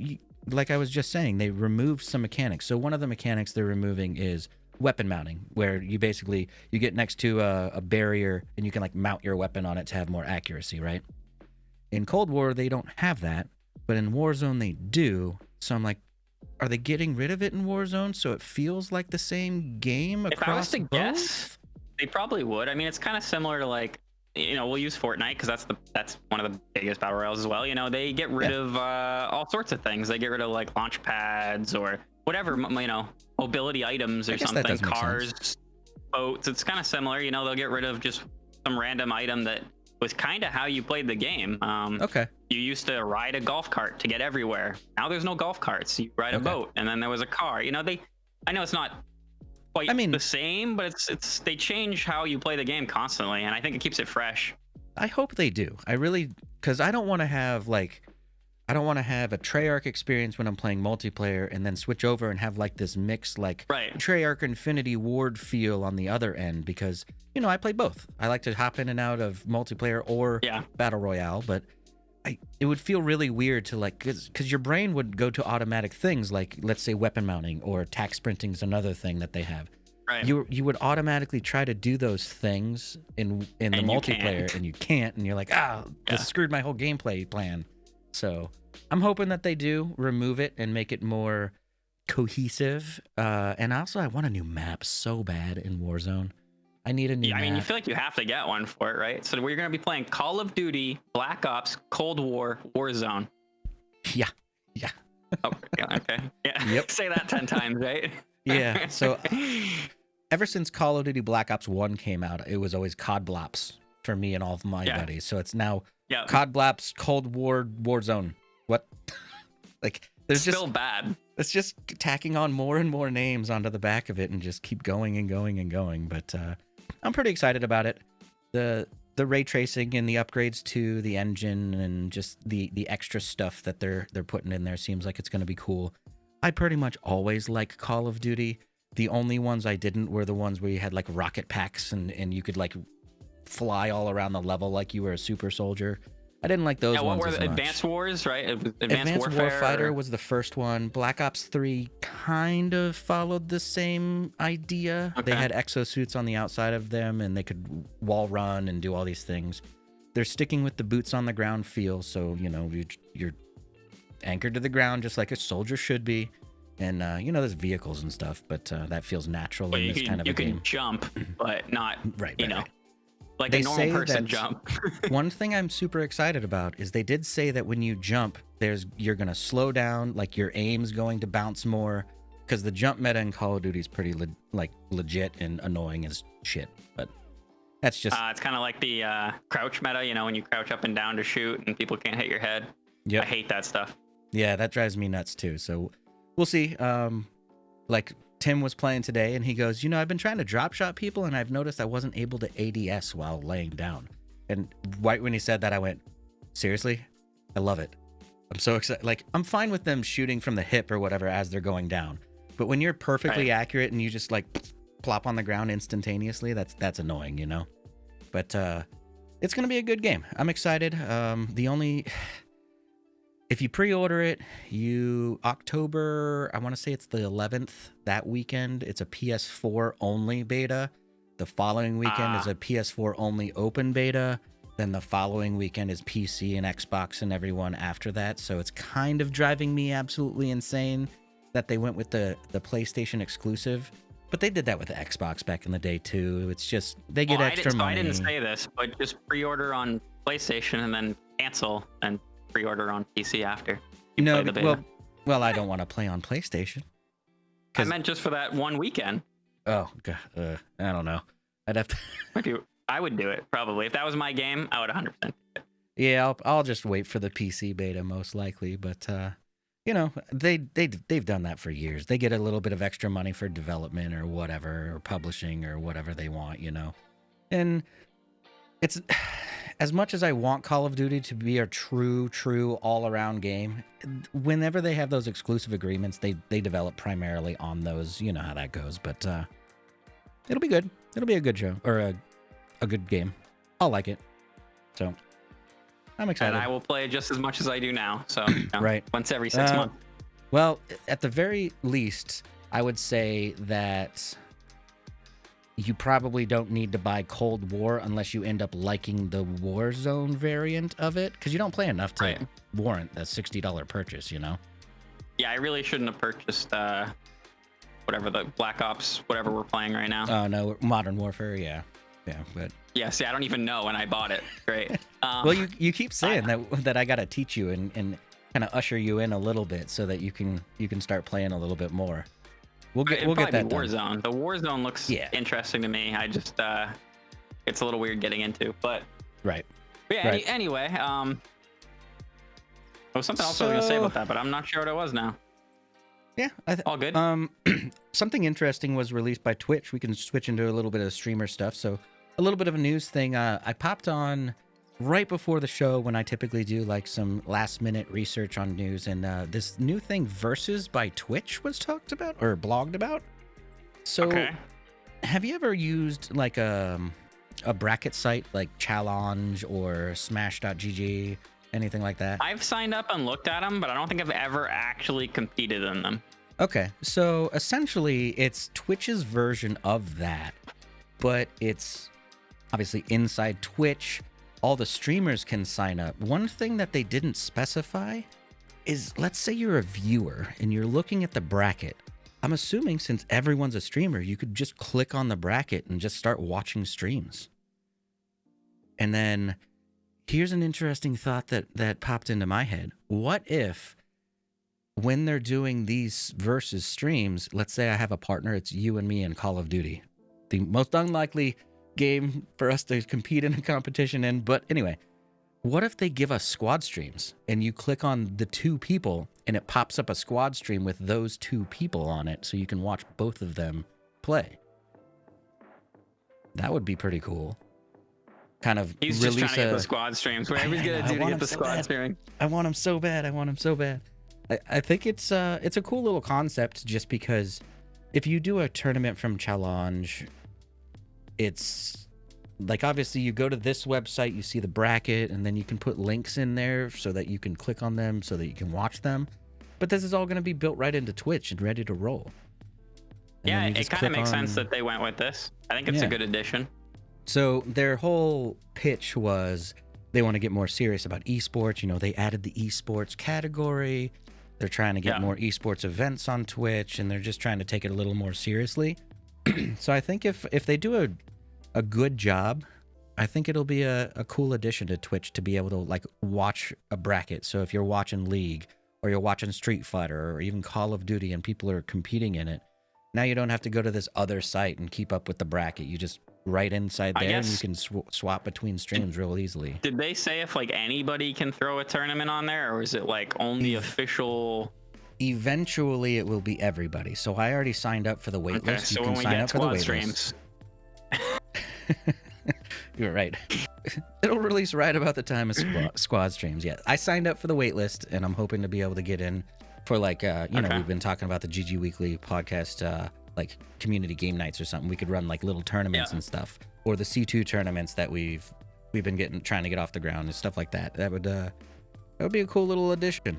like I was just saying, they removed some mechanics. So one of the mechanics they're removing is weapon mounting, where you get next to a barrier and you can like mount your weapon on it to have more accuracy, right? In Cold War, they don't have that, but in Warzone, they do. So I'm like, are they getting rid of it in Warzone so it feels like the same game across If I was to both? guess, they probably would. I mean, it's kind of similar to like, we'll use Fortnite because that's one of the biggest battle royales as well. They get rid of all sorts of things. They get rid of like launch pads or whatever, mobility items or something, cars, boats. It's kind of similar. They'll get rid of just some random item that was kind of how you played the game. You used to ride a golf cart to get everywhere. Now there's no golf carts. You ride a boat, and then there was a car. I know it's not quite the same, but it's they change how you play the game constantly, and I think it keeps it fresh. I hope they do. I really, because I don't want to have a Treyarch experience when I'm playing multiplayer and then switch over and have like this mix Treyarch Infinity Ward feel on the other end, because I play both. I like to hop in and out of multiplayer or battle royale, but it would feel really weird to because your brain would go to automatic things like, let's say, weapon mounting or attack sprinting is another thing that they have. Right. You would automatically try to do those things in the multiplayer, and you can't, and you're like, this screwed my whole gameplay plan. So I'm hoping that they do remove it and make it more cohesive. And also, I want a new map so bad in Warzone. I need a new map. I mean, you feel like you have to get one for it, right? So we're going to be playing Call of Duty, Black Ops, Cold War, Warzone. Yeah. Oh, okay. Yeah. Yep. Say that 10 times, right? Yeah. So ever since Call of Duty Black Ops 1 came out, it was always COD Blops for me and all of my Yeah. buddies. So it's now Yeah. COD Blaps Cold War Warzone. What? Like there's Still just bad. it's just tacking on more and more names onto the back of it and just keep going and going and going. But I'm pretty excited about it. The ray tracing and the upgrades to the engine and just the extra stuff that they're putting in there seems like it's going to be cool. I pretty much always like Call of Duty. The only ones I didn't were the ones where you had like rocket packs and you could like fly all around the level like you were a super soldier. I didn't like those ones. What were as the much. Advanced Wars, right? Advanced Warfare Warfighter was the first one. Black Ops 3 kind of followed the same idea. Okay. They had exosuits on the outside of them, and they could wall run and do all these things. They're sticking with the boots on the ground feel, so, you know, you're anchored to the ground just like a soldier should be. And, you know, there's vehicles and stuff, but that feels natural in this kind of a game. You can jump, but not, Right, you know. right. Like They a say normal person that- jump. One thing I'm super excited about is they did say that when you jump, you're gonna slow down, like your aim's going to bounce more, because the jump meta in Call of Duty is pretty legit and annoying as shit. But that's just It's kind of like the crouch meta, you know, when you crouch up and down to shoot and people can't hit your head. Yep. I hate that stuff. Yeah, that drives me nuts too. So we'll see. Like Tim was playing today, and he goes, you know, I've been trying to drop shot people, and I've noticed I wasn't able to ADS while laying down. And right when he said that, I went, seriously? I love it. I'm so excited. Like, I'm fine with them shooting from the hip or whatever as they're going down. But when you're perfectly accurate and you just like plop on the ground instantaneously, that's annoying, you know? But it's going to be a good game. I'm excited. If you pre-order it, October, I want to say it's the 11th, that weekend, it's a PS4 only beta. The following weekend is a PS4 only open beta. Then the following weekend is PC and Xbox and everyone after that. So it's kind of driving me absolutely insane that they went with the PlayStation exclusive. But they did that with the Xbox back in the day too. It's just, they get extra money. I didn't say this, but just pre-order on PlayStation and then cancel and pre-order on PC after. No, play the beta. well, I don't want to play on PlayStation. I meant just for that one weekend. Oh, God, I don't know. I'd have to. I would do it probably if that was my game. I would 100%. Do it. Yeah, I'll just wait for the PC beta most likely. But you know, they've done that for years. They get a little bit of extra money for development or whatever, or publishing or whatever they want, you know. And it's as much as I want Call of Duty to be a true all-around game. Whenever they have those exclusive agreements, they develop primarily on those. You know how that goes. But it'll be good. It'll be a good show or a good game. I'll like it. So I'm excited. And I will play just as much as I do now. So you know, Right. once every 6 months. Well, at the very least, I would say that you probably don't need to buy Cold War unless you end up liking the Warzone variant of it, because you don't play enough to Right. warrant that $60 purchase, you know? Yeah, I really shouldn't have purchased whatever the Black Ops, whatever we're playing right now. Oh, no, Modern Warfare, yeah. Yeah, but... Yeah, see, I don't even know when I bought it. Great. Well, you keep saying that I got to teach you and kind of usher you in a little bit so that you can start playing a little bit more. We'll get that done. Warzone. The Warzone looks interesting to me. I just it's a little weird getting into, but Right. yeah. Right. Anyway, there was something else I was gonna say about that, but I'm not sure what it was now. Yeah, All good. Something interesting was released by Twitch. We can switch into a little bit of streamer stuff. So a little bit of a news thing. I popped on right before the show when I typically do like some last minute research on news, and this new thing, Versus by Twitch, was talked about or blogged about. So Okay. have you ever used like a bracket site like Challenge or Smash.gg, anything like that? I've signed up and looked at them, but I don't think I've ever actually competed in them. Okay, so essentially it's Twitch's version of that, but it's obviously inside Twitch. All the streamers can sign up. One thing that they didn't specify is, let's say you're a viewer and you're looking at the bracket. I'm assuming since everyone's a streamer, you could just click on the bracket and just start watching streams. And then here's an interesting thought that popped into my head. What if when they're doing these versus streams, let's say I have a partner, it's you and me in Call of Duty. The most unlikely game for us to compete in a competition in. But anyway, what if they give us squad streams and you click on the 2 people and it pops up a squad stream with those 2 people on it so you can watch both of them play? That would be pretty cool. Kind of He's just trying to get the squad streams. Whatever he's gonna do to get the squad streaming. I want him so bad. I think it's a cool little concept just because if you do a tournament from Challenge, it's like obviously you go to this website, you see the bracket, and then you can put links in there so that you can click on them so that you can watch them. But this is all going to be built right into Twitch and ready to roll. And yeah, it kind of makes sense that they went with this. I think it's a good addition. So their whole pitch was they want to get more serious about esports. You know, they added the esports category. They're trying to get more esports events on Twitch, and they're just trying to take it a little more seriously. So I think if they do a good job, I think it'll be a cool addition to Twitch to be able to like watch a bracket. So if you're watching League or you're watching Street Fighter or even Call of Duty and people are competing in it, now you don't have to go to this other site and keep up with the bracket. You just right inside there and you can swap between streams real easily. Did they say if like anybody can throw a tournament on there, or is it like only official? Eventually it will be everybody. So I already signed up for the wait list. So you can when we sign get up for the wait streams. list. You're right. It'll release right about the time of squad streams. Yeah, I signed up for the wait list, and I'm hoping to be able to get in for like know, we've been talking about the GG Weekly podcast, like community game nights or something. We could run like little tournaments and stuff, or the C2 tournaments that we've been trying to get off the ground and stuff like that. That would be a cool little addition,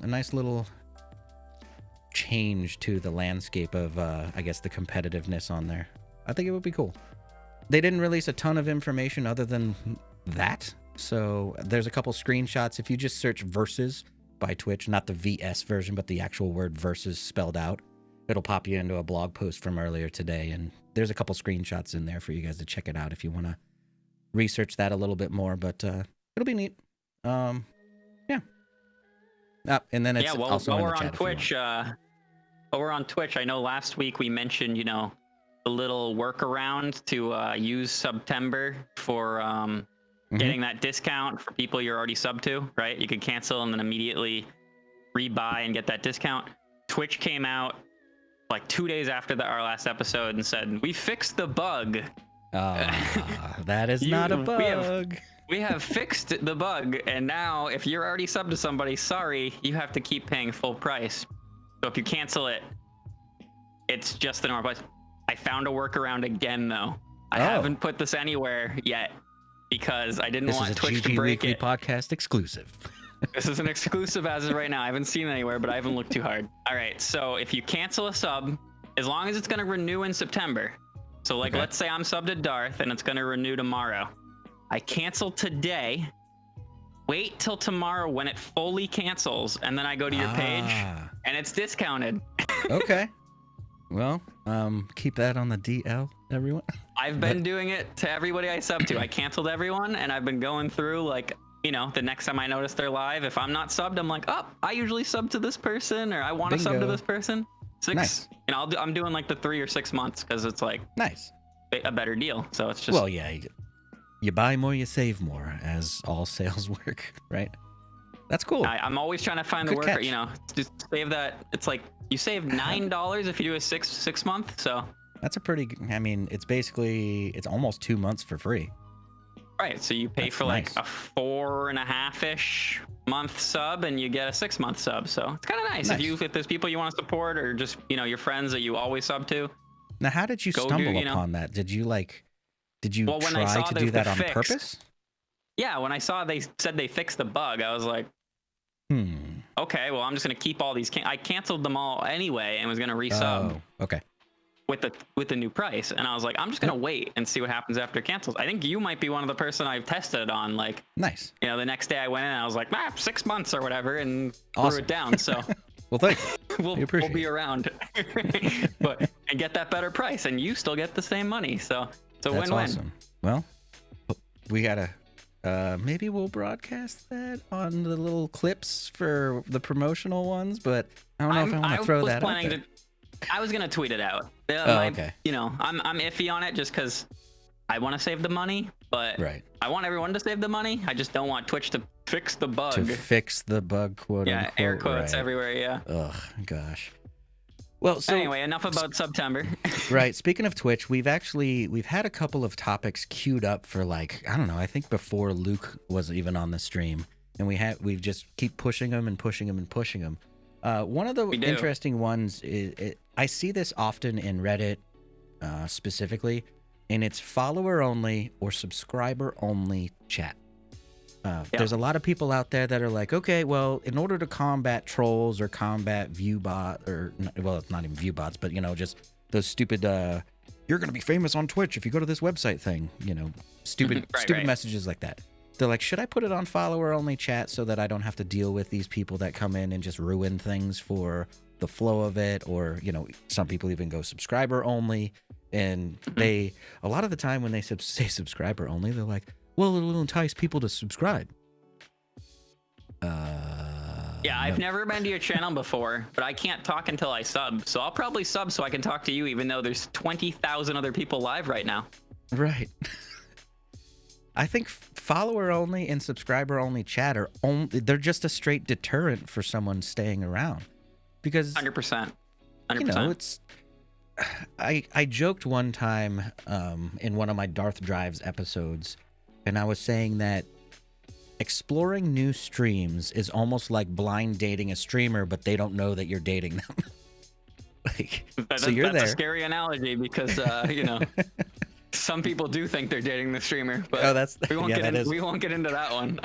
a nice little change to the landscape of I guess the competitiveness on there. I think it would be cool. They didn't release a ton of information other than that, so there's a couple screenshots. If you just search Versus by Twitch, not the VS version, but the actual word Versus spelled out, it'll pop you into a blog post from earlier today, and there's a couple screenshots in there for you guys to check it out if you want to research that a little bit more, but it'll be neat. And then it's also while in the we're chat on Twitch, while we're on Twitch, I know last week we mentioned, the little workaround to use SUBtember for getting that discount for people you're already subbed to, right? You could cancel and then immediately rebuy and get that discount. Twitch came out like 2 days after our last episode and said, we fixed the bug. That is not a bug. We have fixed the bug, and now if you're already subbed to somebody, sorry, you have to keep paying full price. So if you cancel it, it's just the normal price. I found a workaround again, though. I haven't put this anywhere yet because I didn't want Twitch to break it. This is a GG Weekly podcast exclusive. This is an exclusive as of right now. I haven't seen it anywhere, but I haven't looked too hard. All right, so if you cancel a sub, as long as it's going to renew in September, so like let's say I'm subbed to Darth and it's going to renew tomorrow. I cancel today, wait till tomorrow when it fully cancels, and then I go to your page and it's discounted. Okay. Well, keep that on the DL, everyone. I've been doing it to everybody I sub to. I canceled everyone, and I've been going through like, the next time I notice they're live, if I'm not subbed, I'm like, I usually sub to this person, or I want to sub to this person. Nice. I'm doing like the 3 or 6 months because it's like a better deal. So it's just you buy more, you save more, as all sales work, right? That's cool. I'm always trying to find the work. Just save that. It's like you save $9 if you do a six month. So that's a pretty. I mean, it's almost 2 months for free. Right. So you pay for like a 4.5-ish month sub, and you get a 6 month sub. So it's kind of nice. If there's people you want to support, or just your friends that you always sub to. Now, how did you stumble upon that? Did you try to do that on purpose? Yeah, when I saw they said they fixed the bug, I was like, okay, well, I'm just gonna keep all these. I canceled them all anyway and was gonna resub. Oh, okay. With the new price, and I was like, I'm just gonna wait and see what happens after it cancels. I think you might be one of the person I've tested on. Like, nice. The next day I went in and I was like, 6 months or whatever, and threw it down. So, well, thanks. we'll be around, and get that better price, and you still get the same money. So it's a win-win. Awesome. Well, we gotta. Maybe we'll broadcast that on the little clips for the promotional ones, but I don't know if I want to throw that out there. I was gonna tweet it out. Okay. I'm iffy on it just because I want to save the money, but Right. I want everyone to save the money. I just don't want Twitch to fix the bug. To fix the bug, quote yeah, unquote. air quotes right. everywhere. Yeah. Ugh, gosh. Well, so Anyway, enough about SUBtember. right. Speaking of Twitch, we've had a couple of topics queued up for like, I don't know, I think before Luke was even on the stream, and we've just keep pushing them and pushing them and pushing them. One of the interesting ones is I see this often in Reddit, specifically, and it's follower only or subscriber only chat. There's a lot of people out there that are like, okay, well, in order to combat trolls or combat viewbot, or well, it's not even viewbots, but you know, just those stupid you're gonna be famous on Twitch if you go to this website thing, you know, stupid messages like that. They're like, should I put it on follower only chat so that I don't have to deal with these people that come in and just ruin things for the flow of it? Or, you know, some people even go subscriber only, and a lot of the time when they say subscriber only, they're like, well, it'll entice people to subscribe. Yeah, I've never been to your channel before, but I can't talk until I sub. So I'll probably sub so I can talk to you, even though there's 20,000 other people live right now. Right. I think follower only and subscriber only chat they're just a straight deterrent for someone staying around. Because 100%. You know, it's I joked one time in one of my Darth Drives episodes, and I was saying that exploring new streams is almost like blind dating a streamer, but they don't know that you're dating them. Like, so you're there. That's a scary analogy because, you know, some people do think they're dating the streamer, but we won't get into that one.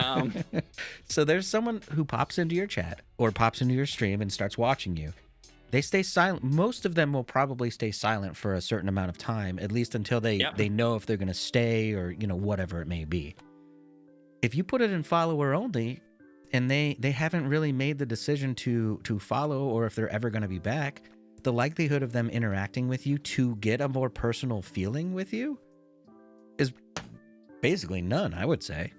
So there's someone who pops into your chat or pops into your stream and starts watching you. They stay silent. Most of them will probably stay silent for a certain amount of time, at least until they know if they're going to stay or, you know, whatever it may be. If you put it in follower only and they haven't really made the decision to follow or if they're ever going to be back, the likelihood of them interacting with you to get a more personal feeling with you is basically none, I would say.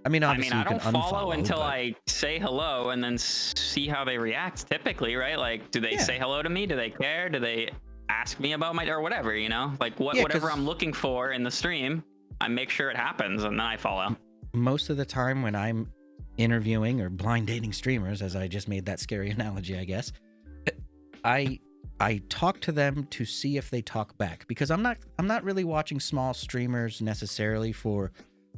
I mean, obviously I don't follow until but I say hello and then see how they react typically, right? Like, do they say hello to me? Do they care? Do they ask me about my, or whatever, you know? Like whatever I'm looking for in the stream, I make sure it happens and then I follow. Most of the time when I'm interviewing or blind dating streamers, as I just made that scary analogy, I guess, I talk to them to see if they talk back, because I'm not really watching small streamers necessarily for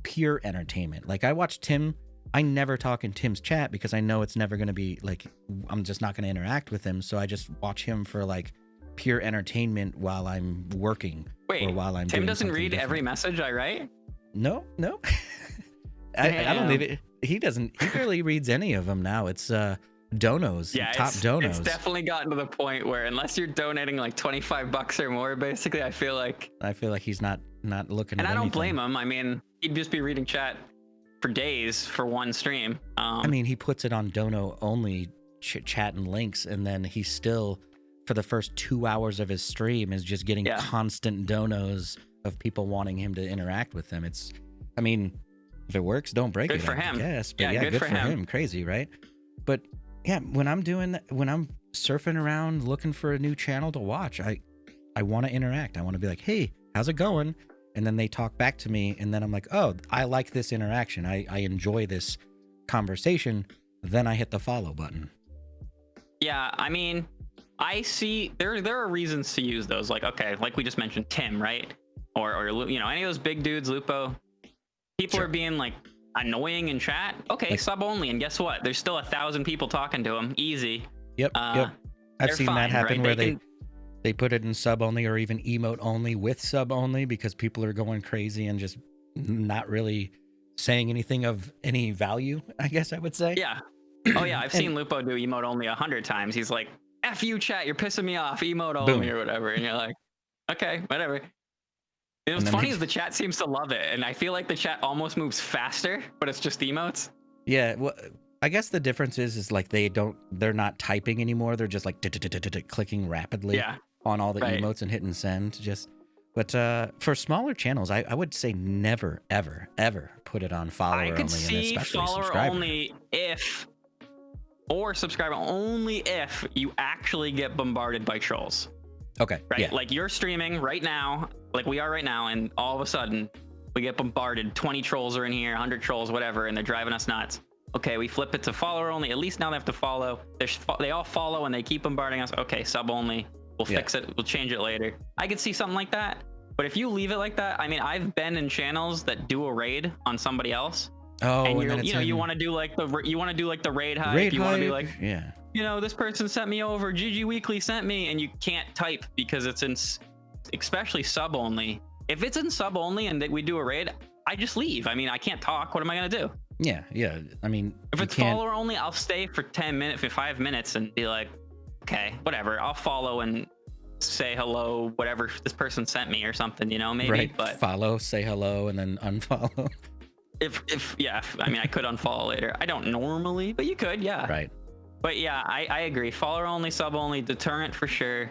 pure entertainment. Like, I watch Tim. I never talk in Tim's chat because I know it's never going to be like, I'm just not going to interact with him. So I just watch him for like pure entertainment while I'm working. Wait, or while I'm Tim doing doesn't read different. every message I write? No. I don't leave it. He doesn't. He barely reads any of them now. It's donos. Yeah, top donos. It's definitely gotten to the point where unless you're donating like $25 or more, basically, I feel like he's not looking. And at I don't anything. blame him. I mean, he'd just be reading chat for days for one stream. I mean, he puts it on dono only chat and links, and then he still, for the first 2 hours of his stream, is just getting constant donos of people wanting him to interact with them. It's, I mean, if it works, don't break it. Good for him. Yes, but yeah, good for him. Crazy, right? But yeah, when I'm doing that, when I'm surfing around looking for a new channel to watch, I want to interact. I want to be like, hey, how's it going? And then they talk back to me, and then I'm like, oh, I like this interaction. I enjoy this conversation. Then I hit the follow button. Yeah, I mean, I see there are reasons to use those. Like, okay, like we just mentioned, Tim, right? Or you know, any of those big dudes, Lupo. People are being like annoying in chat. Okay, like, sub only, and guess what? There's still 1,000 people talking to him. Easy. Yep. I've seen that happen, right? Where they put it in sub only or even emote only with sub only because people are going crazy and just not really saying anything of any value, I guess I would say. Yeah. Oh yeah, I've seen Lupo do emote only 100 times. He's like, F you chat, you're pissing me off, emote only or whatever. And you're like, okay, whatever. And what's funny is the chat seems to love it. And I feel like the chat almost moves faster, but it's just emotes. Yeah, well, I guess the difference is like they're not typing anymore. They're just like clicking rapidly on all the emotes and hitting send. But for smaller channels, I would say never, ever, ever put it on follower only. I could see follower only or subscriber only if you actually get bombarded by trolls. Okay. right? Yeah. Like you're streaming right now, like we are right now, and all of a sudden we get bombarded. 20 trolls are in here, 100 trolls, whatever, and they're driving us nuts. Okay, we flip it to follower only. At least now they have to follow. They all follow and they keep bombarding us. Okay, sub only. We'll fix it. We'll change it later. I could see something like that. But if you leave it like that, I mean, I've been in channels that do a raid on somebody else. Oh, and then you want to do like the raid hype. You want to be like, yeah. This person sent me over. GG Weekly sent me, and you can't type because it's in, especially sub only. If it's in sub only and we do a raid, I just leave. I mean, I can't talk. What am I gonna do? Yeah. I mean, if it's follower only, I'll stay for 10 minutes, for 5 minutes, and be like, okay, whatever. I'll follow and say hello, whatever this person sent me or something, maybe. Right. But follow, say hello, and then unfollow. If I mean, I could unfollow later. I don't normally, but you could, yeah. Right. But yeah, I agree. Follower only, sub only, deterrent for sure.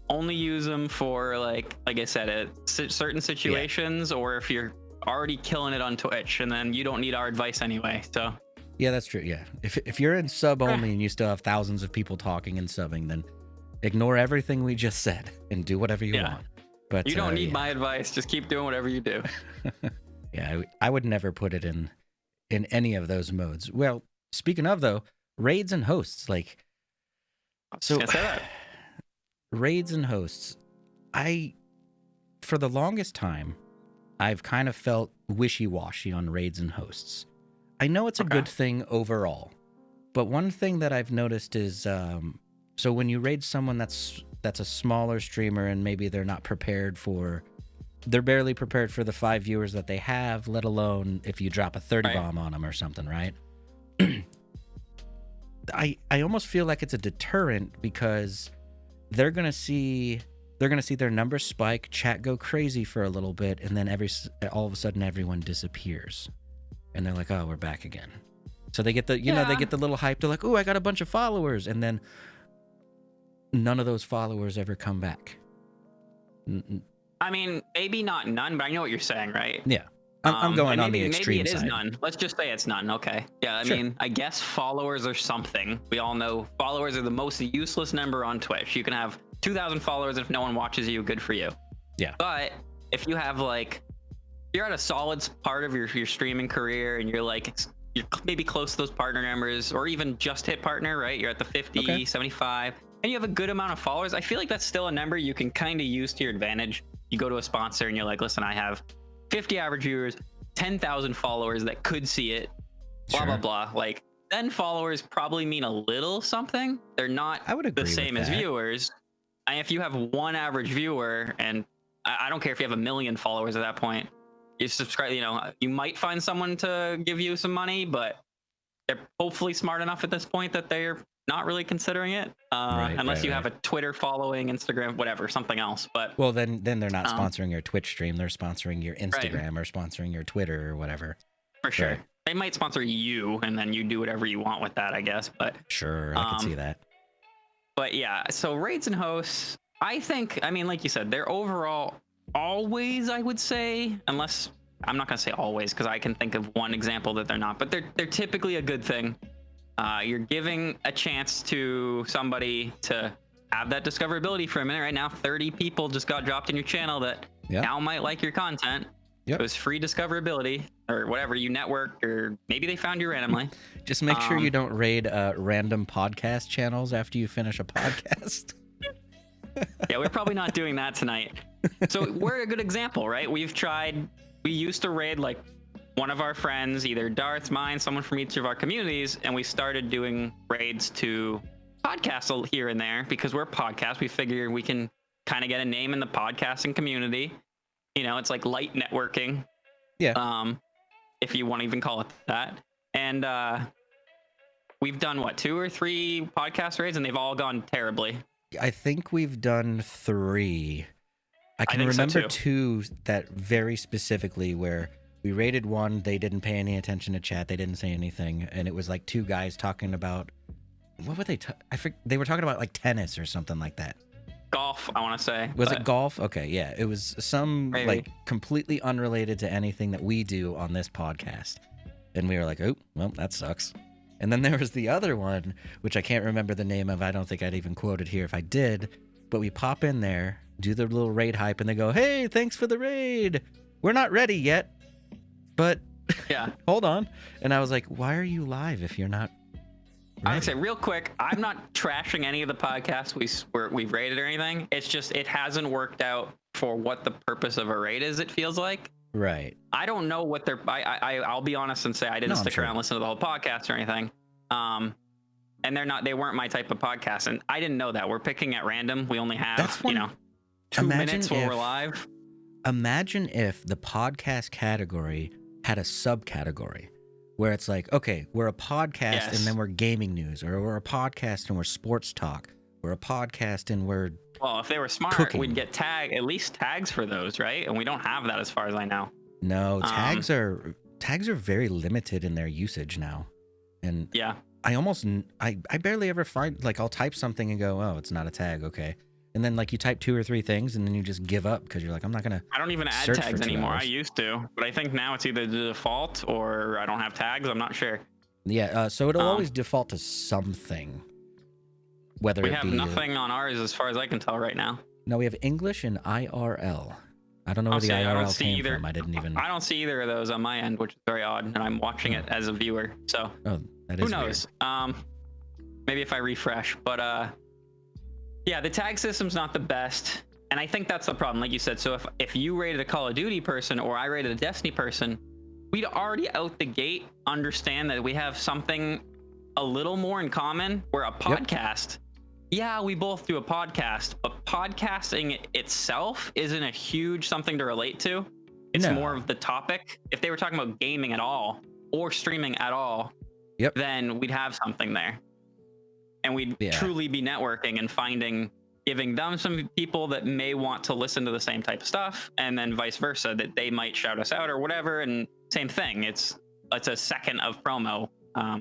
Only use them for like I said, certain situations, or if you're already killing it on Twitch, and then you don't need our advice anyway. So yeah, that's true. Yeah, if you're in sub only and you still have thousands of people talking and subbing, then ignore everything we just said and do whatever you want. But you don't need my advice. Just keep doing whatever you do. Yeah, I would never put it in any of those modes. Well, speaking of though, raids and hosts, like, so raids and hosts, for the longest time, I've kind of felt wishy-washy on raids and hosts. I know it's a good thing overall, but one thing that I've noticed is, so when you raid someone that's a smaller streamer and maybe they're barely prepared for the 5 viewers that they have, let alone if you drop a 30 bomb on them or something, right? I almost feel like it's a deterrent because they're gonna see their numbers spike, chat go crazy for a little bit, and then all of a sudden everyone disappears, and they're like, "Oh, we're back again." So they get they get the little hype. They're like, "Oh, I got a bunch of followers," and then none of those followers ever come back. I mean, maybe not none, but I know what you're saying, right? Yeah. I'm going on the extreme maybe it side. is none. Let's just say it's none. Okay. Yeah, I mean, I guess followers are something. We all know followers are the most useless number on Twitch. You can have 2,000 followers, and if no one watches you, good for you. Yeah. But if you have you're at a solid part of your streaming career, and you're maybe close to those partner numbers, or even just hit partner, right? You're at the 50, 75, and you have a good amount of followers. I feel like that's still a number you can kind of use to your advantage. You go to a sponsor and you're like, listen, I have 50 average viewers, 10,000 followers that could see it, blah, blah, blah. Like, then followers probably mean a little something. They're not the same as viewers. And if you have one average viewer, and I don't care if you have 1 million followers at that point, you subscribe, you might find someone to give you some money, but they're hopefully smart enough at this point that they're not really considering it, unless you have a Twitter following, Instagram, whatever, something else. But well, then they're not sponsoring your Twitch stream. They're sponsoring your Instagram or sponsoring your Twitter or whatever. For sure. They might sponsor you, and then you do whatever you want with that, I guess. But sure, I can see that. But yeah, so raids and hosts, I think, I mean, like you said, they're overall always, I would say, unless I'm not gonna say always, because I can think of one example that they're not, but they're typically a good thing. You're giving a chance to somebody to have that discoverability for a minute. Right now, 30 people just got dropped in your channel that now might like your content. It was free discoverability, or whatever, you network, or maybe they found you randomly. Just make sure you don't raid random podcast channels after you finish a podcast. Yeah, we're probably not doing that tonight. So we're a good example, right? We used to raid one of our friends, either Darth, mine, someone from each of our communities, and we started doing raids to podcasts here and there because we're a podcast. We figure we can kind of get a name in the podcasting community. It's like light networking. Yeah. If you want to even call it that. And we've done 2 or 3 podcast raids, and they've all gone terribly. I think we've done 3. I can remember so 2 that very specifically where we raided one, they didn't pay any attention to chat, they didn't say anything, and it was 2 guys talking about, what were they? They were talking about tennis or something like that. Golf, I want to say. Was it golf? Okay, yeah. It was some completely unrelated to anything that we do on this podcast. And we were like, oh, well, that sucks. And then there was the other one, which I can't remember the name of. I don't think I'd even quote it here if I did. but we pop in there, do the little raid hype, and they go, "Hey, thanks for the raid. We're not ready yet, but Yeah. hold on." And I was like, "Why are you live if you're not I ready?" would say real quick, I'm not trashing any of the podcasts we've rated or anything. It's just it hasn't worked out for what the purpose of a raid is. It feels like. Right. I don't know what they're. I'll be honest and say I didn't stick around and listen to the whole podcast or anything. And they weren't my type of podcast, and I didn't know that. We're picking at random. We only have 2 minutes while we're live. Imagine if the podcast category had a subcategory where it's like, okay, we're a podcast and then we're gaming news, or we're a podcast and we're sports talk. We're a podcast and we're Well, if they were smart, cooking. we'd get at least tags for those, right? And we don't have that as far as I know. No, tags are very limited in their usage now. And Yeah. I barely ever find, like, I'll type something and go, "Oh, it's not a tag, okay." And then, like, you type 2 or 3 things and then you just give up because you're like, I'm not gonna I don't even add search tags for 2 anymore. hours. I used to, but I think now it's either the default or I don't have tags. I'm not sure. Yeah, so it'll always default to something. Whether We it have be nothing on ours as far as I can tell right now. No, we have English and IRL. I don't know where the IRL came from. I didn't even. I don't see either of those on my end, which is very odd, and I'm watching it as a viewer. So Oh, that is who knows? Maybe if I refresh, but yeah, the tag system's not the best, and I think that's the problem, like you said. So if you rated a Call of Duty person or I rated a Destiny person, we'd already out the gate understand that we have something a little more in common. We're a podcast. Yeah, we both do a podcast, but podcasting itself isn't a huge something to relate to. It's more of the topic. If they were talking about gaming at all or streaming at all, then we'd have something there. And we'd truly be networking and giving them some people that may want to listen to the same type of stuff, and then vice versa, that they might shout us out or whatever. And same thing. It's a second of promo.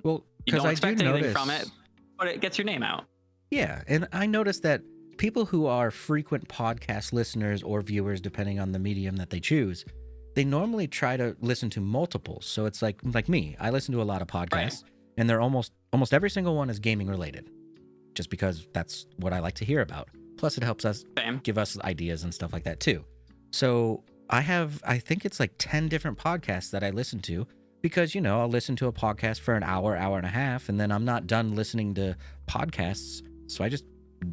Well, you don't expect anything from it, but it gets your name out. Yeah, and I noticed that people who are frequent podcast listeners or viewers, depending on the medium that they choose, they normally try to listen to multiples. So it's like me. I listen to a lot of podcasts, and they're almost every single one is gaming related, just because that's what I like to hear about. Plus, it helps us give us ideas and stuff like that too. So I think it's like 10 different podcasts that I listen to, because, I'll listen to a podcast for an hour and a half, and then I'm not done listening to podcasts. So I just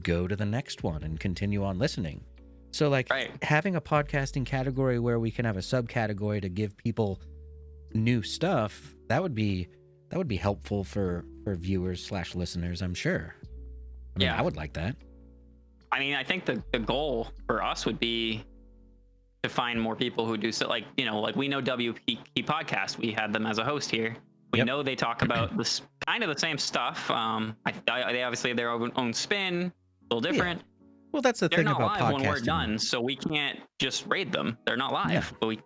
go to the next one and continue on listening. So having a podcasting category where we can have a subcategory to give people new stuff, that would be helpful for viewers / listeners, I'm sure. I mean, I would like that. I mean, I think the goal for us would be to find more people who do so, like we know WP Podcast. We had them as a host here. We know they talk about this kind of the same stuff. They obviously have their own spin, a little different. Yeah. Well, that's the thing about podcasting. They're not live when we're done, so we can't just raid them. They're not live, but we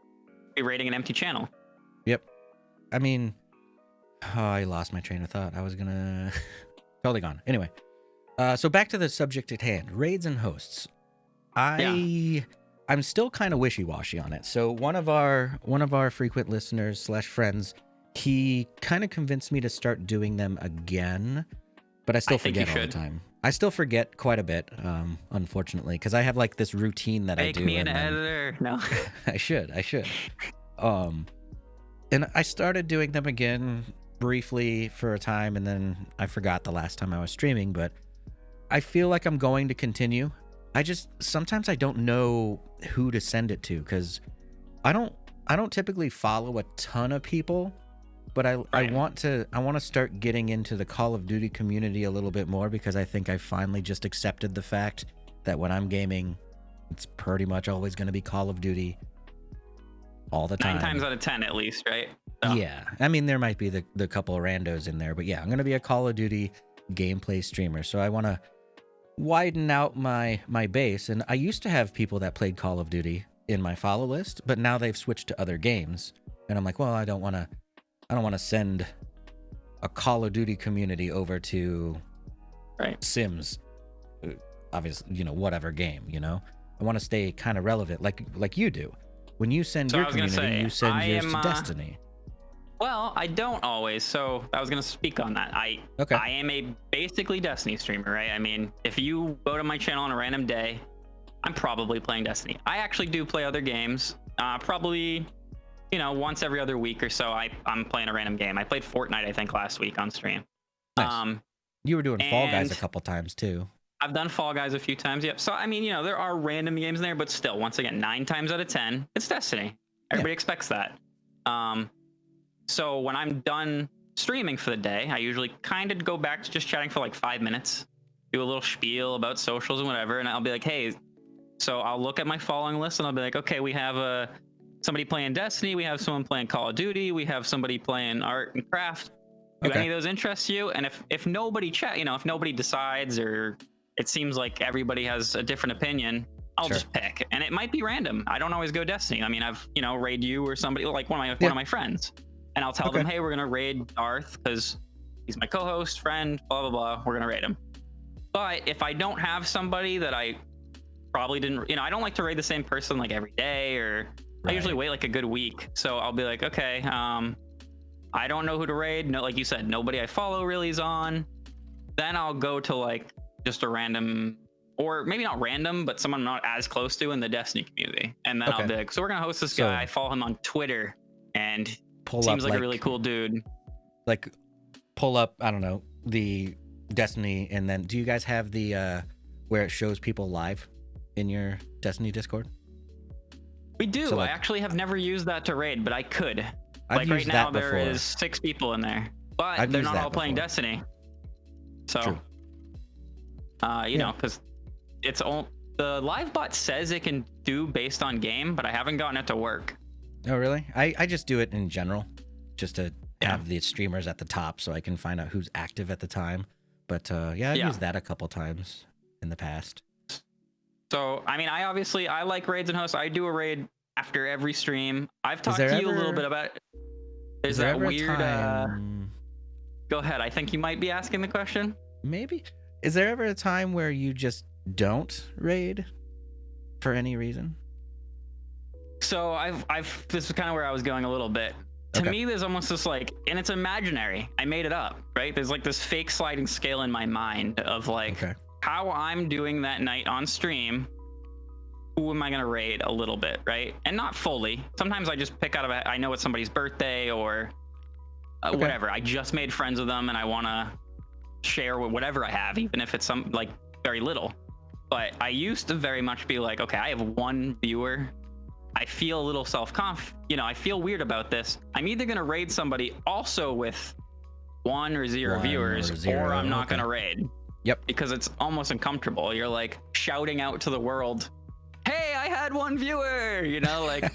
be raiding an empty channel. Yep. I mean, I lost my train of thought. I was gonna totally gone. Anyway, so back to the subject at hand: raids and hosts. I'm still kind of wishy-washy on it. So one of our frequent listeners / friends, he kind of convinced me to start doing them again, but I still forget all the time. I still forget quite a bit, unfortunately, because I have like this routine that I do. Make me an editor. No. I should. And I started doing them again briefly for a time, and then I forgot the last time I was streaming, but I feel like I'm going to continue. Sometimes I don't know who to send it to, because I don't typically follow a ton of people, but I want to start getting into the Call of Duty community a little bit more, because I think I finally just accepted the fact that when I'm gaming, it's pretty much always going to be Call of Duty all the time. 9 times out of 10 at least, right? So. Yeah. I mean, there might be the couple of randos in there, but yeah, I'm going to be a Call of Duty gameplay streamer. So I want to widen out my base. And I used to have people that played Call of Duty in my follow list, but now they've switched to other games. And I'm like, well, I don't want to send a Call of Duty community over to Sims, obviously, whatever game, I want to stay kind of relevant, like you do. When you send your community, you send yours to Destiny. Well, I don't always. So I was gonna speak on that. Okay. I am a basically Destiny streamer, right? I mean, if you go to my channel on a random day, I'm probably playing Destiny. I actually do play other games. Probably, once every other week or so, I'm playing a random game. I played Fortnite, I think, last week on stream. Nice. You were doing Fall Guys a and couple times too. I've done Fall Guys a few times. Yep. So I mean, there are random games in there, but still, once again, 9 times out of 10, it's Destiny. Everybody expects that. So when I'm done streaming for the day, I usually kind of go back to just chatting for like 5 minutes, do a little spiel about socials and whatever, and I'll be like, hey. So I'll look at my following list and I'll be like, okay, we have somebody playing Destiny, we have someone playing Call of Duty, we have somebody playing art and craft. Do any of those interest you? And if nobody if nobody decides, or it seems like everybody has a different opinion, I'll just pick. And it might be random. I don't always go Destiny. I mean, I've raid you or somebody like one of my friends, and I'll tell them, hey, we're gonna raid Darth because he's my co-host, friend, blah blah blah. We're gonna raid him. But if I don't have somebody that I probably didn't, I don't like to raid the same person like every day, or I usually wait like a good week. So I'll be like, okay, I don't know who to raid. No, like you said, nobody I follow really is on. Then I'll go to like just a random, or maybe not random, but someone I'm not as close to in the Destiny community. And then I'll be like, so we're gonna host this guy. I follow him on Twitter, and seems like a really cool dude. Like pull up, I don't know, the Destiny, and then do you guys have the where it shows people live in your Destiny Discord? We do. So, I actually have never used that to raid, but I could. I've like used right now, that there is 6 people in there, but they're not all playing Destiny. So, because it's all the live bot says it can do based on game, but I haven't gotten it to work. Oh, really? I just do it in general, just to have the streamers at the top so I can find out who's active at the time. But I've used that a couple times in the past. So, I mean, I like raids and hosts. I do a raid after every stream. I've talked to you a little bit about it. There's that weird go ahead. I think you might be asking the question. Maybe. Is there ever a time where you just don't raid for any reason? So this is kind of where I was going a little bit. To me, there's almost this like, and it's imaginary. I made it up, right? There's like this fake sliding scale in my mind of like how I'm doing that night on stream. Who am I going to raid a little bit, right? And not fully. Sometimes I just pick out of it. I know it's somebody's birthday or whatever. I just made friends with them and I want to share whatever I have, even if it's some like very little. But I used to very much be like, okay, I have 1 viewer. I feel a little I feel weird about this. I'm either going to raid somebody also with 1 or 0 viewers, or I'm not going to raid. Yep. Because it's almost uncomfortable. You're like shouting out to the world, hey, I had 1 viewer, like,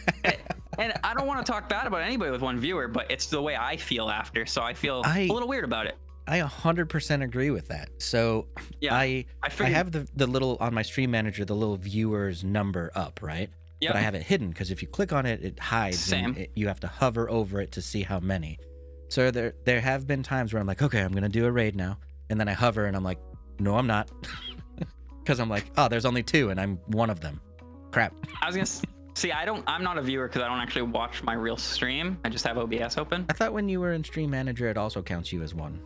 and I don't want to talk bad about anybody with 1 viewer, but it's the way I feel after. So I feel a little weird about it. I 100% agree with that. So I have the little, on my stream manager, the little viewers number up, right? But I have it hidden because if you click on it, it hides. And you have to hover over it to see how many. So there have been times where I'm like, okay, I'm going to do a raid now. And then I hover and I'm like, no, I'm not. Because I'm like, oh, there's only 2 and I'm one of them. Crap. I was going to see, I'm not a viewer because I don't actually watch my real stream. I just have OBS open. I thought when you were in Stream Manager, it also counts you as 1.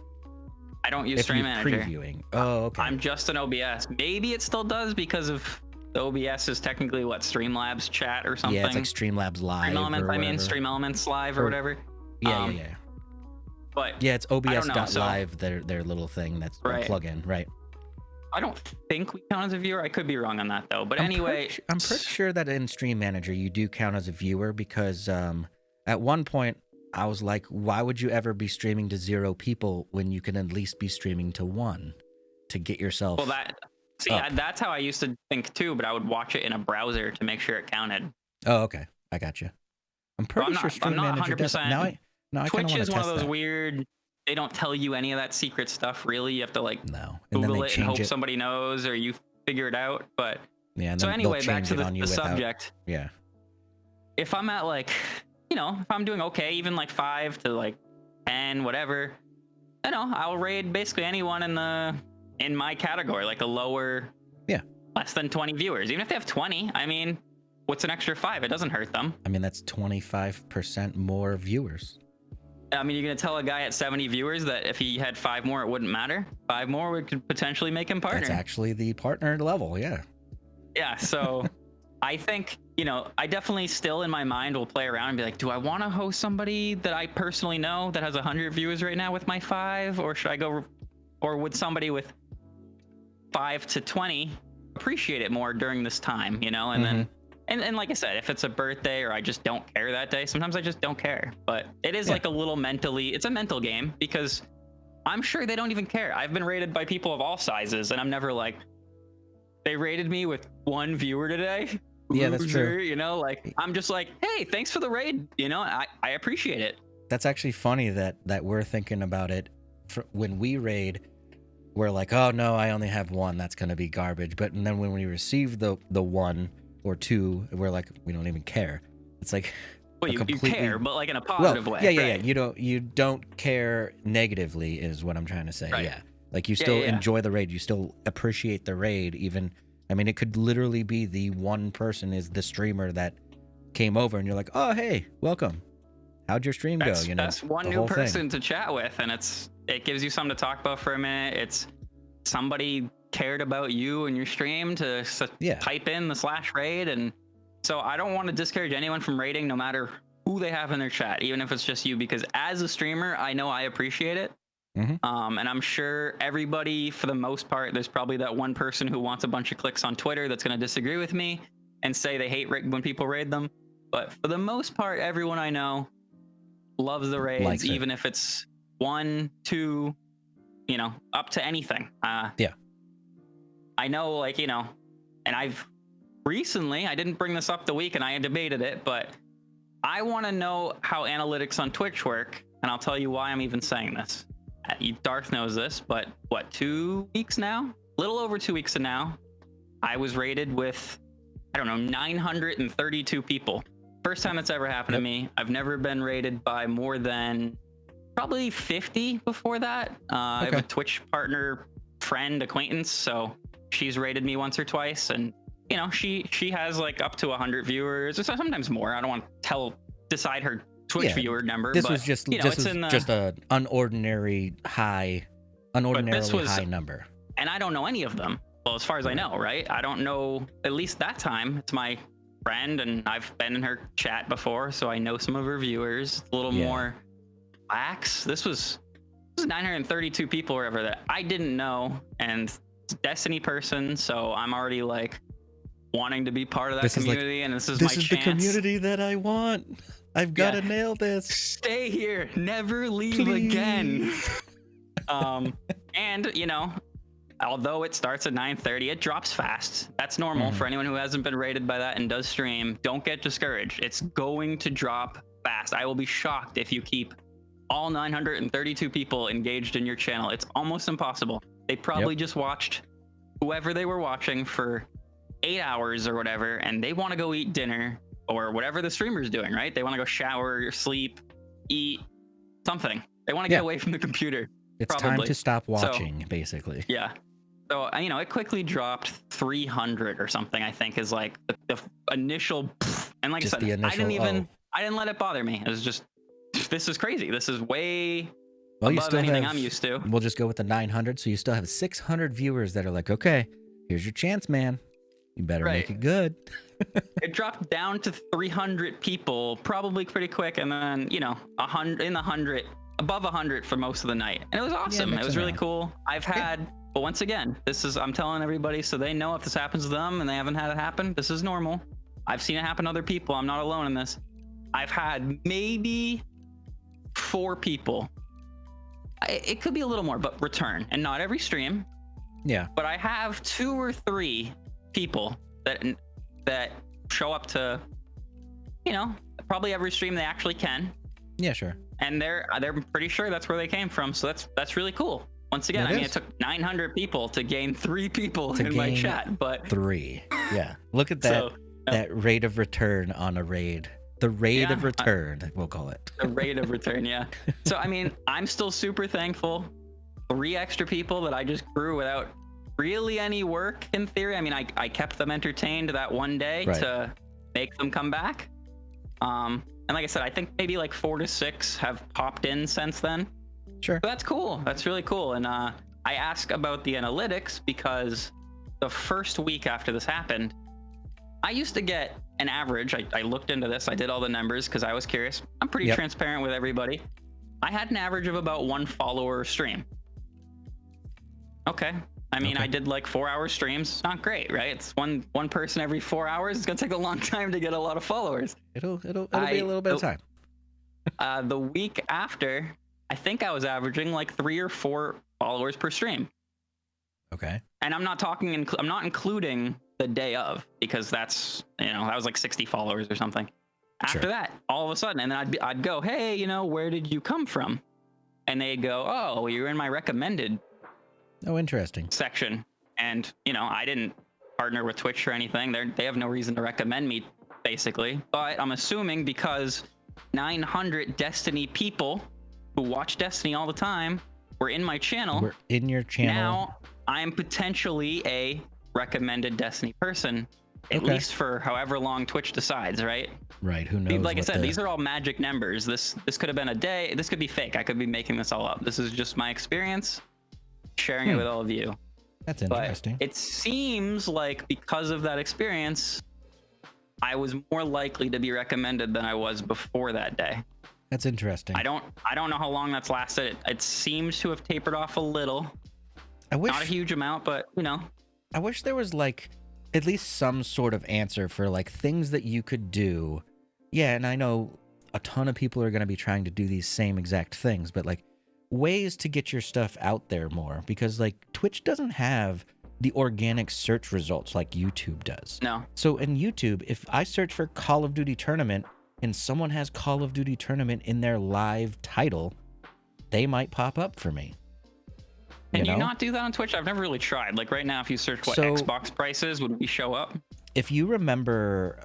I don't use Stream Manager. Previewing. Oh, okay. I'm just an OBS. Maybe it still does because of the OBS is technically what, Streamlabs chat or something. Yeah, it's like Streamlabs Live. Stream Elements Live or whatever. Yeah. But yeah, it's OBS.live, their little thing that's a plugin, right? I don't think we count as a viewer. I could be wrong on that though. But anyway, I'm pretty sure that in Stream Manager you do count as a viewer because at one point I was like, why would you ever be streaming to 0 people when you can at least be streaming to 1 to get yourself? Well, that's how I used to think too, but I would watch it in a browser to make sure it counted. Oh, okay. I got you. I'm pretty sure Stream Manager does. Now I Twitch is one of those weird, they don't tell you any of that secret stuff, really. You have to like Google it and hope somebody knows or you figure it out. But yeah. So anyway, back to the subject. Yeah. If I'm at like, if I'm doing okay, even like 5 to like 10, whatever, I'll raid basically anyone in my category, like a lower, less than 20 viewers. Even if they have 20, I mean, what's an extra 5? It doesn't hurt them. I mean, that's 25% more viewers. I mean, you're gonna tell a guy at 70 viewers that if he had 5 more, it wouldn't matter. 5 more could potentially make him partner. That's actually the partner level, yeah. Yeah, so I think, I definitely still in my mind will play around and be like, do I want to host somebody that I personally know that has 100 viewers right now with my 5, or should I go, or would somebody with 5 to 20 appreciate it more during this time, and then and like I said, if it's a birthday or I just don't care that day, sometimes I just don't care. But it is like a little it's a mental game, because I'm sure they don't even care. I've been rated by people of all sizes, and I'm never like, they rated me with 1 viewer today. Yeah, that's true. Like, I'm just like, hey, thanks for the raid. I appreciate it. That's actually funny that we're thinking about it when we raid. We're like, oh no, I only have 1. That's gonna be garbage. But and then when we receive the 1 or 2, we're like, we don't even care. It's like, well, you care, but like in a positive way. Yeah. You don't care negatively is what I'm trying to say. Right. Yeah, like you still enjoy the raid. You still appreciate the raid. Even, I mean, it could literally be the one person is the streamer that came over, and you're like, oh hey, welcome. How'd your stream go? That's one new person to chat with, and it gives you something to talk about for a minute. It's somebody cared about you and your stream to type in the /raid. And so I don't want to discourage anyone from raiding, no matter who they have in their chat, even if it's just you, because as a streamer, I know I appreciate it. And I'm sure everybody, for the most part, there's probably that one person who wants a bunch of clicks on Twitter that's going to disagree with me and say they hate when people raid them. But for the most part, everyone I know loves the raids, even if it's 1, 2, up to anything. I know, like, and I've recently, I didn't bring this up the week and I debated it, but I want to know how analytics on Twitch work, and I'll tell you why I'm even saying this. Darth knows this, but 2 weeks now? Little over 2 weeks now, I was rated with, 932 people. First time that's ever happened to me. I've never been rated by more than probably 50 before that. I have a Twitch partner, friend, acquaintance, so she's rated me once or twice, and she has like up to 100 viewers, or sometimes more. I don't want to decide her Twitch viewer number. This was just just an unordinarily high number. And I don't know any of them. Well, as far as I know, right? I don't know, at least that time. It's my friend, and I've been in her chat before, so I know some of her viewers. It's a little more lax. This was 932 people or whatever that I didn't know, and Destiny person, so I'm already like wanting to be part of that community, and this is my chance. The community that I want. I've got to nail this. Stay here, never leave again. And although it starts at 9:30, it drops fast. That's normal for anyone who hasn't been rated by that and does stream. Don't get discouraged. It's going to drop fast. I will be shocked if you keep all 932 people engaged in your channel. It's almost impossible. They probably just watched whoever they were watching for 8 hours or whatever, and they want to go eat dinner or whatever the streamer's doing, right? They want to go shower, sleep, eat, something. They want to get away from the computer. It's time to stop watching, basically. Yeah. So, it quickly dropped 300 or something, I think, is like the initial, and like I said, I didn't let it bother me. It was just, this is crazy. This is way above anything I'm used to. We'll just go with the 900. So you still have 600 viewers that are like, okay, here's your chance, man. You better make it good. It dropped down to 300 people, probably pretty quick, and then 100, above 100 for most of the night, and it was awesome. It was really cool. I've had, but once again, I'm telling everybody so they know if this happens to them and they haven't had it happen. This is normal. I've seen it happen to other people. I'm not alone in this. I've had maybe 4 people. It could be a little more, but return, and not every stream. Yeah. But I have 2 or 3 people that show up to, probably every stream they actually can. Yeah, sure. And they're pretty sure that's where they came from. So that's really cool. Once again, it took 900 people to gain 3 people in my chat, but 3. Yeah. Look at that that rate of return on a raid. The raid of return, we'll call it. The rate of return, yeah. So I'm still super thankful. 3 extra people that I just grew without really any work in theory. I kept them entertained that one day to make them come back. And like I said, I think maybe like 4 to 6 have popped in since then. Sure. So that's cool. That's really cool. And I ask about the analytics because the first week after this happened, I used to get an average. I looked into this. I did all the numbers because I was curious. I'm pretty transparent with everybody. I had an average of about 1 follower a stream. Okay. I mean, I did like 4-hour streams. It's not great, right? It's one person every 4 hours. It's gonna take a long time to get a lot of followers. It'll be a little bit of time. The week after, I think I was averaging like 3 or 4 followers per stream. Okay. And I'm not talking. I'm not including the day of, because that's, that was like 60 followers or something. After that, all of a sudden, and then I'd go, hey, where did you come from? And they'd go, oh, well, you're in my recommended. Oh, interesting. Section. And, I didn't partner with Twitch or anything. They have no reason to recommend me, basically. But I'm assuming because 900 Destiny people who watch Destiny all the time were in my channel. We're in your channel. Now I'm potentially a recommended Destiny person, at least for however long Twitch decides, right? Right. Who knows? Like I said, these are all magic numbers. This could have been a day. This could be fake. I could be making this all up. This is just my experience, sharing it with all of you. That's interesting. But it seems like because of that experience, I was more likely to be recommended than I was before that day. That's interesting. I don't know how long that's lasted. It seems to have tapered off a little. Not a huge amount, but I wish there was like at least some sort of answer for like things that you could do. Yeah, and I know a ton of people are going to be trying to do these same exact things, but like ways to get your stuff out there more, because like Twitch doesn't have the organic search results like YouTube does. No. So in YouTube, if I search for Call of Duty Tournament and someone has Call of Duty Tournament in their live title, they might pop up for me. Can you not do that on Twitch? I've never really tried. Like right now, if you search Xbox prices, would we show up? If you remember,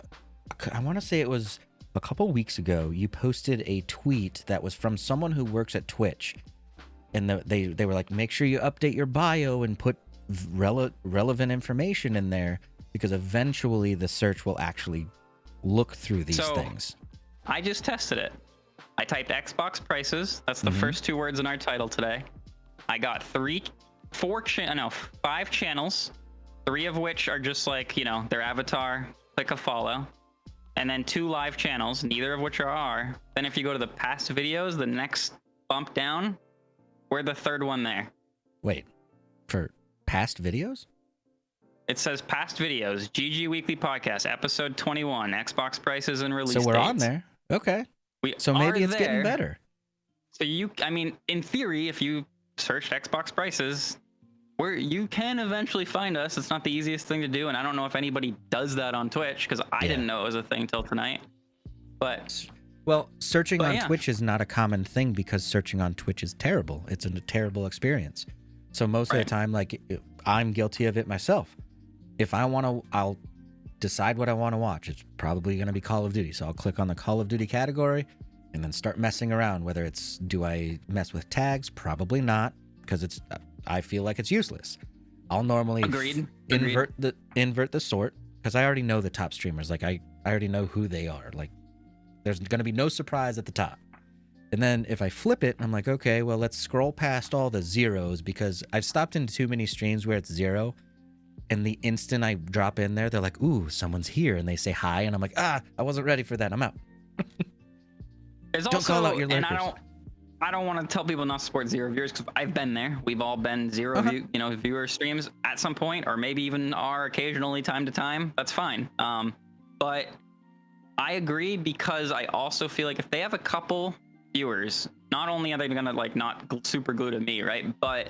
I want to say it was a couple weeks ago, you posted a tweet that was from someone who works at Twitch. And they were like, make sure you update your bio and put relevant information in there, because eventually the search will actually look through these things. I just tested it. I typed Xbox prices. That's the first 2 words in our title today. I got 5 channels, 3 of which are just like, their avatar, click a follow. And then 2 live channels, neither of which are. Then if you go to the past videos, the next bump down, we're the 3rd one there. Wait, for past videos? It says past videos, GG Weekly Podcast, episode 21, Xbox prices and release dates. So we're on there. Okay. So maybe it's getting better. So in theory, if you searched Xbox prices, you can eventually find us. It's not the easiest thing to do, and I don't know if anybody does that on Twitch, because I didn't know it was a thing till tonight. But searching on Twitch is not a common thing, because searching on Twitch is terrible. It's a terrible experience. So most of the time, like, I'm guilty of it myself. If I want to, I'll decide what I want to watch. It's probably going to be Call of Duty, so I'll click on the Call of Duty category and then start messing around. Whether it's, do I mess with tags? Probably not, because I feel like it's useless. I'll normally invert the sort, because I already know the top streamers. Like I already know who they are. Like there's going to be no surprise at the top. And then if I flip it, I'm like, okay, well, let's scroll past all the zeros, because I've stopped into too many streams where it's 0. And the instant I drop in there, they're like, ooh, someone's here. And they say hi. And I'm like, I wasn't ready for that. I'm out. Don't call out your lurkers. And I don't want to tell people not to support 0 viewers, because I've been there. We've all been 0 viewer streams at some point, or maybe even are occasionally time to time. That's fine. But I agree, because I also feel like if they have a couple viewers, not only are they gonna like not super glue to me, right? But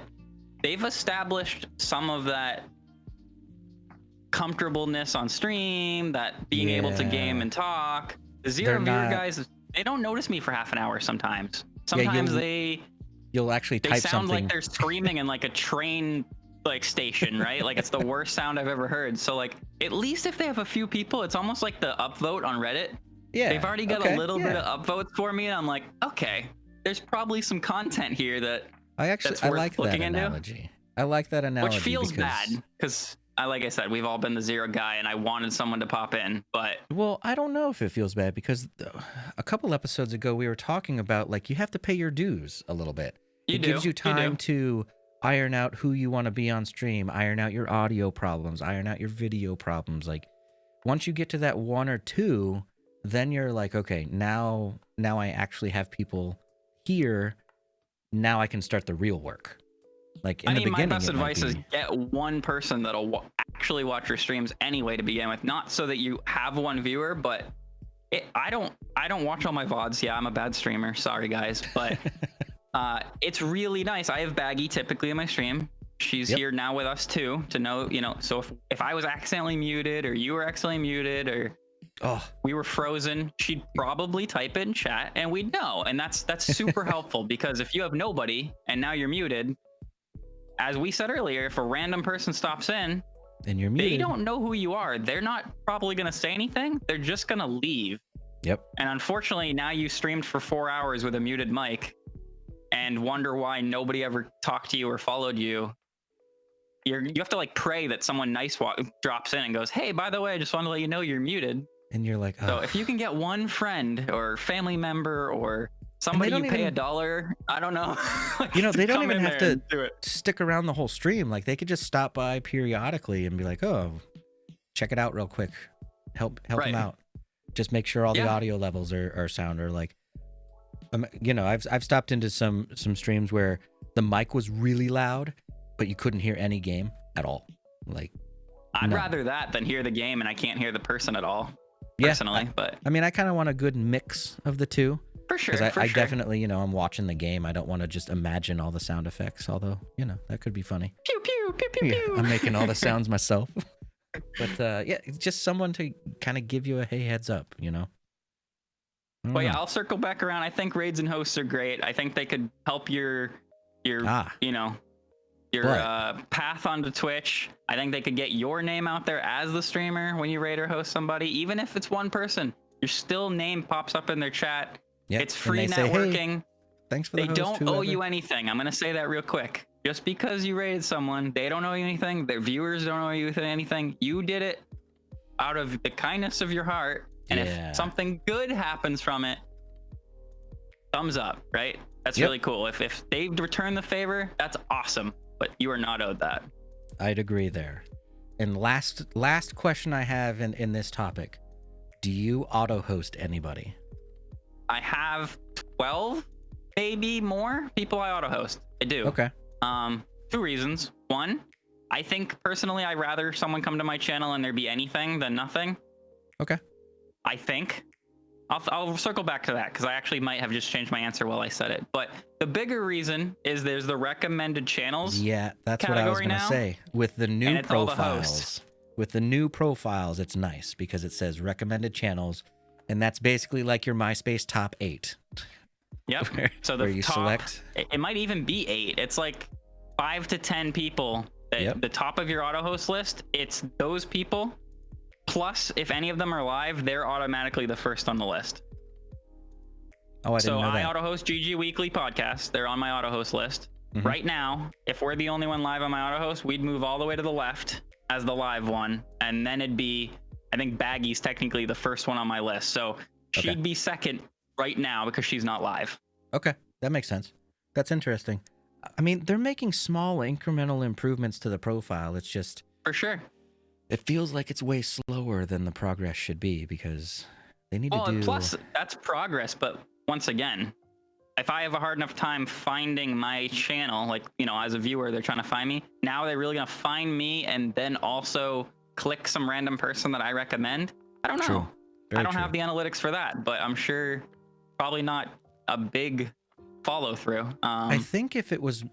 they've established some of that comfortableness on stream, that being able to game and talk. The 0 viewer guys, they don't notice me for half an hour sometimes. Sometimes you'll actually type something. They sound like they're screaming in like a train like station, right? Like it's the worst sound I've ever heard. So like at least if they have a few people, it's almost like the upvote on Reddit. Yeah. They've already got a little bit of upvotes for me, and I'm like, okay, there's probably some content here that I like that analogy. I like that analogy. Which feels bad, because like I said, we've all been the zero guy, and I wanted someone to pop in, but Well, I don't know if it feels bad because a couple episodes ago we were talking about like you have to pay your dues a little bit. It gives you time to iron out who you want to be on stream, iron out your audio problems, iron out your video problems. Like once you get to that one or two, then you're like, okay, now I actually have people here. Now I can start the real work. Like in the beginning, my best advice is get one person that'll actually watch your streams anyway to begin with. Not so that you have one viewer, but I don't watch all my VODs. Yeah, I'm a bad streamer. Sorry, guys, but it's really nice. I have Baggy typically in my stream. She's here now with us too to know, so if I was accidentally muted or you were accidentally muted or we were frozen, she'd probably type it in chat and we'd know. And that's super helpful because if you have nobody and now you're muted, as we said earlier, if a random person stops in and you're muted, they don't know who you are. They're not probably going to say anything. They're just going to leave. Yep. And unfortunately, now you streamed for 4 hours with a muted mic and wonder why nobody ever talked to you or followed you. You have to like pray that someone nice drops in and goes, hey, by the way, I just wanted to let you know you're muted. And you're like, so if you can get one friend or family member or somebody you pay $1, I don't know. Like, they don't even have to stick around the whole stream. Like they could just stop by periodically and be like, oh, check it out real quick. Help them out. Just make sure all the audio levels are sound, or like, I've stopped into some streams where the mic was really loud, but you couldn't hear any game at all. Like, I'd rather that than hear the game and I can't hear the person at all. Personally, but I mean, I kind of want a good mix of the two. For sure. Because I definitely, I'm watching the game. I don't want to just imagine all the sound effects, although, that could be funny. Pew, pew, pew, pew, pew. I'm making all the sounds myself. But it's just someone to kind of give you a hey, heads up, Well, I'll circle back around. I think raids and hosts are great. I think they could help your path onto Twitch. I think they could get your name out there as the streamer when you raid or host somebody, even if it's one person. Your still name pops up in their chat. Yep. It's free networking. Say, hey, thanks for the host, don't owe you anything. I'm gonna say that real quick. Just because you raided someone, they don't owe you anything. Their viewers don't owe you anything. You did it out of the kindness of your heart. And if something good happens from it, thumbs up, right? That's really cool. If they return the favor, that's awesome. But you are not owed that. I'd agree there. And last question I have in this topic. Do you auto-host anybody? I have 12, maybe more people I auto-host. I do. Okay. 2 reasons. One, I think personally I'd rather someone come to my channel and there be anything than nothing. Okay. I think. I'll circle back to that because I actually might have just changed my answer while I said it. But the bigger reason is there's the recommended channels. Yeah, that's what I was going to say. With the new profiles, it's nice because it says recommended channels, and that's basically like your MySpace top 8. Yep. So the top, select. It might even be 8. It's like 5 to 10 people. The top of your auto host list. It's those people. Plus, if any of them are live, they're automatically the first on the list. Oh, I didn't know that. I auto-host GG Weekly Podcast. They're on my auto-host list. Mm-hmm. Right now, if we're the only one live on my auto-host, we'd move all the way to the left as the live one. And then it'd be, I think Baggy's technically the first one on my list. So she'd be second right now because she's not live. Okay, that makes sense. That's interesting. I mean, they're making small incremental improvements to the profile. It's just... For sure. It feels like it's way slower than the progress should be because they need to do... Plus, that's progress. But once again, if I have a hard enough time finding my channel, like, as a viewer, they're trying to find me. Now they're really going to find me and then also click some random person that I recommend. I don't know. I don't have the analytics for that, but I'm sure probably not a big follow through. I think if it was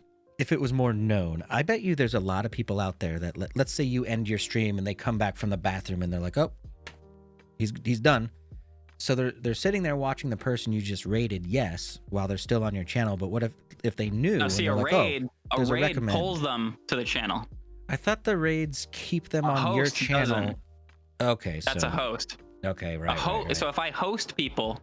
more known, I bet you there's a lot of people out there that let's say you end your stream and they come back from the bathroom and they're like, oh, he's done. So they're sitting there watching the person you just raided, yes, while they're still on your channel. But what if they knew? No, see, a raid pulls them to the channel. I thought the raids keep them on your channel. Doesn't. Okay, that's a host. Okay, right, right. So if I host people,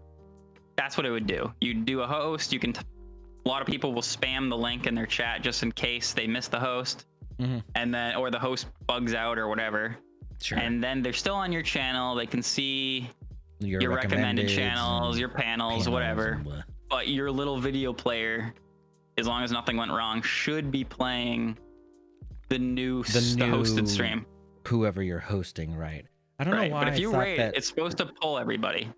that's what it would do. You do a host. You can. A lot of people will spam the link in their chat just in case they miss the host. and then or the host bugs out or whatever, Sure. and then they're still on your channel. They can see your recommended channels, your panels, whatever. But your little video player, as long as nothing went wrong, should be playing the new hosted stream. Whoever you're hosting, right? I don't know why. But if you raid, it's supposed to pull everybody.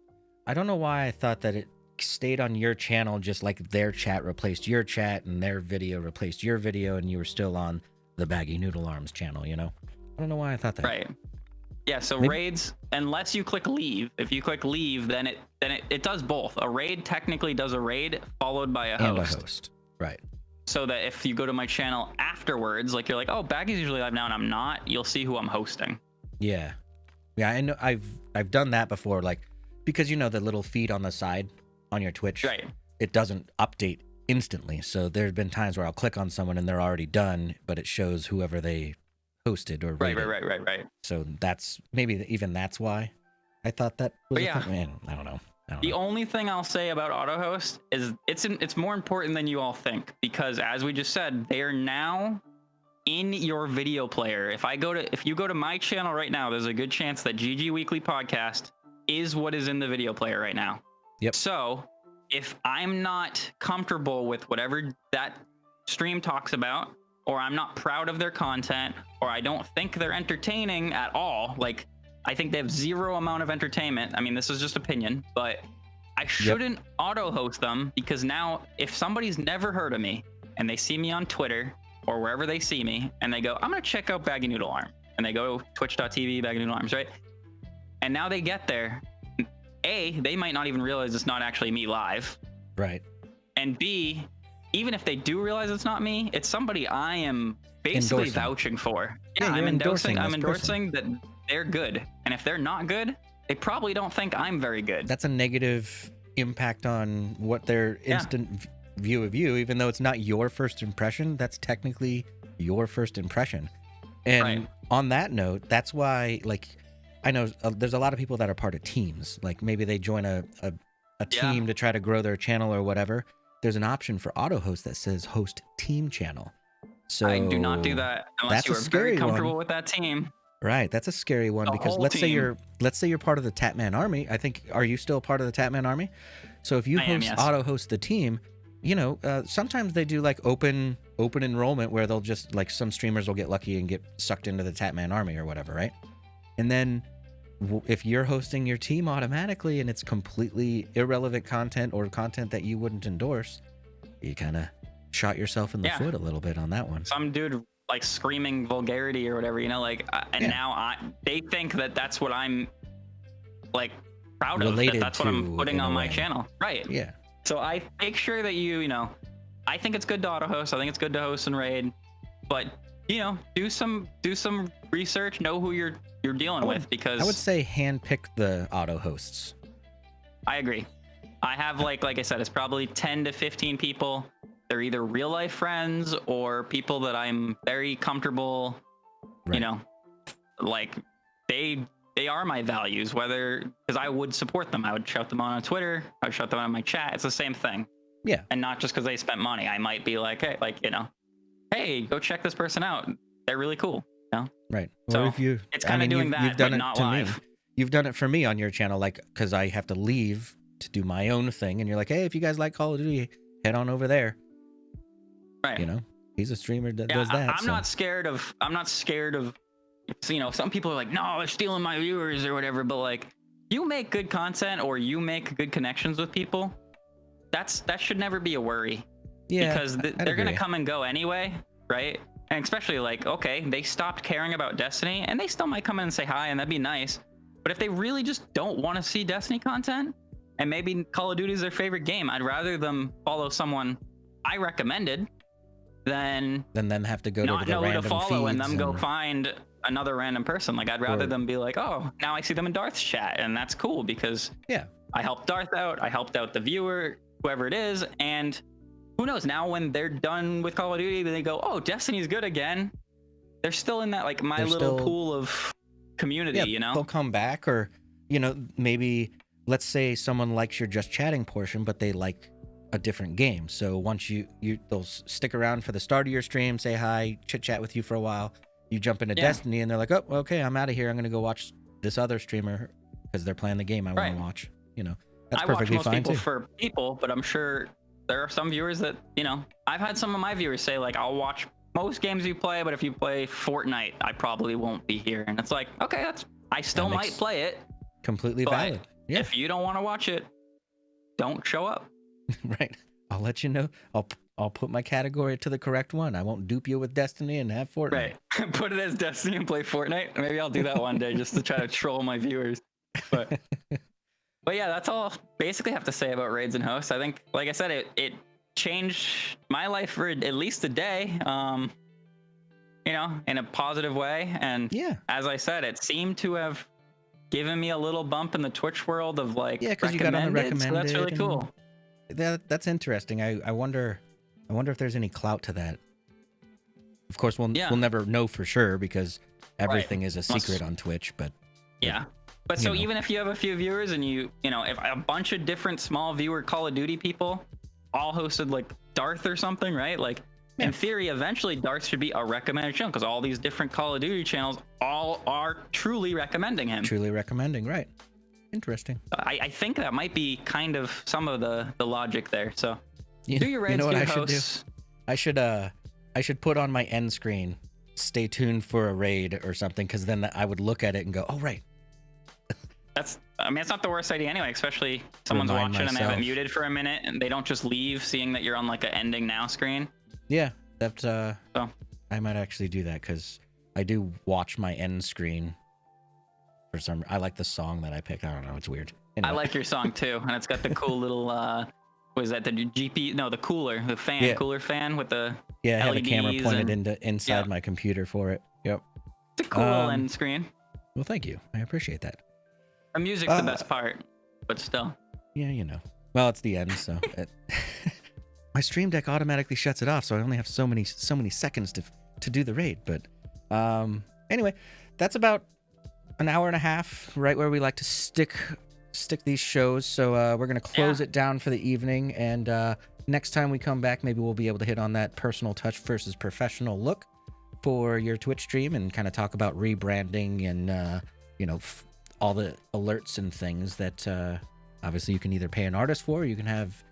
I don't know why I thought that it stayed on your channel, just like their chat replaced your chat and their video replaced your video, and you were still on the Baggy Noodle Arms channel. You know, I don't know why I thought that. Right. Yeah. So raids, unless you click leave, if you click leave, then it does both. A raid technically does a raid followed by a host. And a host. Right. So that if you go to my channel afterwards, like you're like, oh, Baggy's usually live now and I'm not, you'll see who I'm hosting. Yeah. Yeah, I know. I've done that before, like, because you know the little feed on the side on your Twitch, right? It doesn't update instantly. So there's been times where I'll click on someone and they're already done, but it shows whoever they hosted or rated. Right. So that's maybe even that's why I thought that was man, I don't know. The only thing I'll say about AutoHost is it's more important than you all think, because as we just said, they are now in your video player. If you go to my channel right now, there's a good chance that GG Weekly Podcast is what is in the video player right now. Yep. So if I'm not comfortable with whatever that stream talks about, or I'm not proud of their content, or I don't think they're entertaining at all, like I think they have zero amount of entertainment. I mean, this is just opinion, but I shouldn't auto host them, because now if somebody's never heard of me and they see me on Twitter or wherever they see me and they go, I'm going to check out Baggy Noodle Arm, and they go twitch.tv, Baggy Noodle Arms, right? And now they get there. A, they might not even realize it's not actually me live. Right. And B, even if they do realize it's not me, it's somebody I am basically vouching for. Yeah, I'm endorsing that they're good. And if they're not good, they probably don't think I'm very good. That's a negative impact on what their instant view of you, even though it's not your first impression. That's technically your first impression. And on that note, that's why, like, I know there's a lot of people that are part of teams. Like maybe they join a team to try to grow their channel or whatever. There's an option for AutoHost that says host team channel. So I do not do that unless you are very comfortable with that team. Right, that's a scary one, because let's say you're part of the Tatman Army. I think, are you still part of the Tatman Army? So if you auto-host the team, you know, sometimes they do like open enrollment where they'll just, like, some streamers will get lucky and get sucked into the Tatman Army or whatever, right? And then if you're hosting your team automatically and it's completely irrelevant content or content that you wouldn't endorse, you kind of shot yourself in the foot a little bit on that one. Some dude like screaming vulgarity or whatever, you know, like, and now they think that that's what I'm like proud of, that's what I'm putting on my channel. Right. Yeah. So I make sure that you know, I think it's good to auto host. I think it's good to host and raid, but you know, do some research, know who you're dealing with, because I would say handpick the auto hosts. I agree. I have like I said, it's probably 10 to 15 people. They're either real life friends or people that I'm very comfortable, you know, like they are my values, because I would support them. I would shout them on Twitter. I would shout them on my chat. It's the same thing. Yeah. And not just because they spent money. I might be like, hey, like, you know, hey, go check this person out. They're really cool. You know? Right. So or if you, it's kind of doing that, you've done but it not to live. me. You've done it for me on your channel, like, because I have to leave to do my own thing, and you're like, hey, if you guys like Call of Duty, head on over there. Right. You know, he's a streamer that does that. I'm not scared of, you know, some people are like, no, they're stealing my viewers or whatever, but like, you make good content or you make good connections with people, that should never be a worry. Yeah, because they're gonna come and go anyway, right? And especially like, okay, they stopped caring about Destiny, and they still might come in and say hi, and that'd be nice. But if they really just don't want to see Destiny content, and maybe Call of Duty is their favorite game, I'd rather them follow someone I recommended than them have to go not to the know who to follow feeds and them go find another random person. Like, I'd rather them be like, oh, now I see them in Darth's chat, and that's cool because I helped Darth out, I helped out the viewer, whoever it is, and who knows, now when they're done with Call of Duty, then they go, oh, Destiny's good again. They're still in that, like, my little pool of community, you know? They'll come back, or, you know, maybe, let's say someone likes your just chatting portion, but they like a different game. So once they'll stick around for the start of your stream, say hi, chit chat with you for a while. You jump into Destiny, and they're like, "Oh, okay, I'm out of here. I'm gonna go watch this other streamer because they're playing the game I want to watch." You know, that's perfectly fine too. I watch most people for people, but I'm sure there are some viewers that, you know, I've had some of my viewers say like, "I'll watch most games you play, but if you play Fortnite, I probably won't be here." And it's like, okay, I still might play it. Completely valid. Yeah. If you don't want to watch it, don't show up. Right. I'll let you know. I'll put my category to the correct one. I won't dupe you with Destiny and have Fortnite. Right. Put it as Destiny and play Fortnite. Maybe I'll do that one day just to try to troll my viewers. But yeah, that's all basically have to say about raids and hosts. I think, like I said, it changed my life for at least a day. You know, in a positive way. And as I said, it seemed to have given me a little bump in the Twitch world of like, because you got on the recommended. So that's really cool. That's interesting. I wonder if there's any clout to that. Of course, we'll never know for sure because everything is a secret on Twitch. But but so even if you have a few viewers and you know, if a bunch of different small viewer Call of Duty people all hosted like Darth or something, right? Like in theory, eventually Darth should be a recommended channel because all these different Call of Duty channels all are truly recommending him. Truly recommending, right? Interesting. I think that might be kind of some of the logic there. So do your raids, you know what I hosts. should do? I should put on my end screen, stay tuned for a raid or something, because then I would look at it and go, oh, right. It's not the worst idea anyway, especially someone's watching and they have it muted for a minute and they don't just leave seeing that you're on like an ending now screen. Yeah, that's I might actually do that because I do watch my end screen. For some, I like the song that I picked. I don't know, it's weird. Anyway. I like your song too, and it's got the cool little was that the GP? No, the cooler, the fan, cooler fan with the I have LEDs a camera pointed inside my computer for it. Yep, it's a cool end screen. Well, thank you. I appreciate that. The music's the best part, but still. Yeah, you know. Well, it's the end, so my Stream Deck automatically shuts it off, so I only have so many seconds to do the raid. But anyway, that's about an hour and a half, right where we like to stick these shows. So we're gonna close it down for the evening, and next time we come back, maybe we'll be able to hit on that personal touch versus professional look for your Twitch stream, and kind of talk about rebranding and all the alerts and things that obviously you can either pay an artist for, or you can have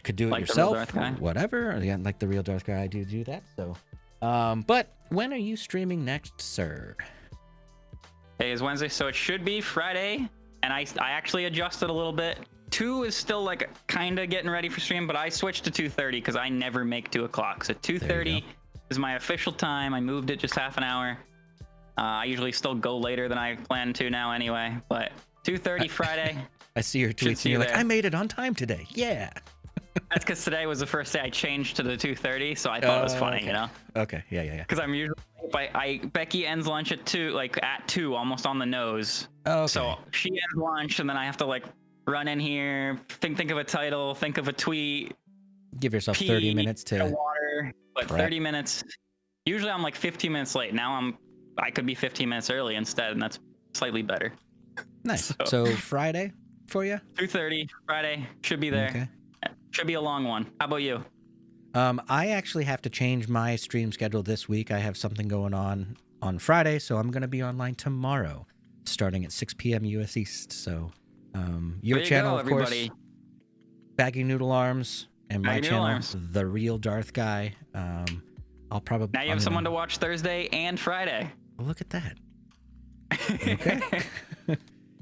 could do it like yourself, whatever. Yeah, like the real Darth guy, I do that. So, but when are you streaming next, sir? Today is Wednesday, so it should be Friday, and I actually adjusted a little bit. 2 is still like kind of getting ready for stream, but I switched to 2:30 because I never make 2 o'clock. So 2:30 is my official time. I moved it just half an hour. I usually still go later than I plan to now anyway, but 2:30 Friday. I see your tweets and you're like, I made it on time today. Yeah. That's because today was the first day I changed to the 2:30, so I thought it was funny, you know? Okay, yeah. Because I'm usually, Becky ends lunch at 2, like at 2, almost on the nose. Okay. So she ends lunch, and then I have to like run in here, think of a title, think of a tweet. Give yourself 30 minutes to water, but prep. 30 minutes. Usually I'm like 15 minutes late. Now I could be 15 minutes early instead, and that's slightly better. Nice. So Friday for you? 2:30 Friday should be there. Okay. Should be a long one. How about you? I actually have to change my stream schedule this week. I have something going on Friday, so I'm going to be online tomorrow, starting at 6 p.m. U.S. East. So your channel, of course, Baggy Noodle Arms, and my channel, The Real Darth Guy. I'll probably now you have someone to watch Thursday and Friday. Look at that. Okay.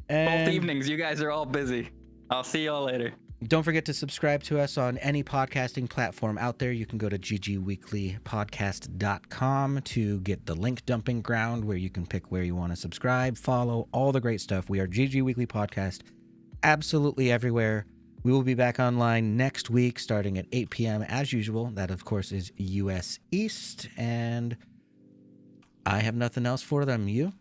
Both evenings, you guys are all busy. I'll see y'all later. Don't forget to subscribe to us on any podcasting platform out there. You can go to ggweeklypodcast.com to get the link dumping ground where you can pick where you want to subscribe, follow, all the great stuff. We are GG Weekly Podcast absolutely everywhere. We will be back online next week starting at 8 p.m. as usual. That, of course, is U.S. East. And I have nothing else for them. You?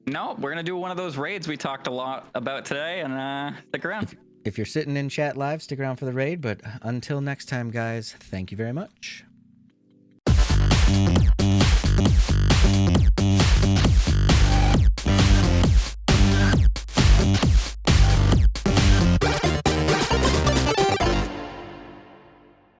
No, we're going to do one of those raids we talked a lot about today, and stick around. If you're sitting in chat live, stick around for the raid. But until next time, guys, thank you very much.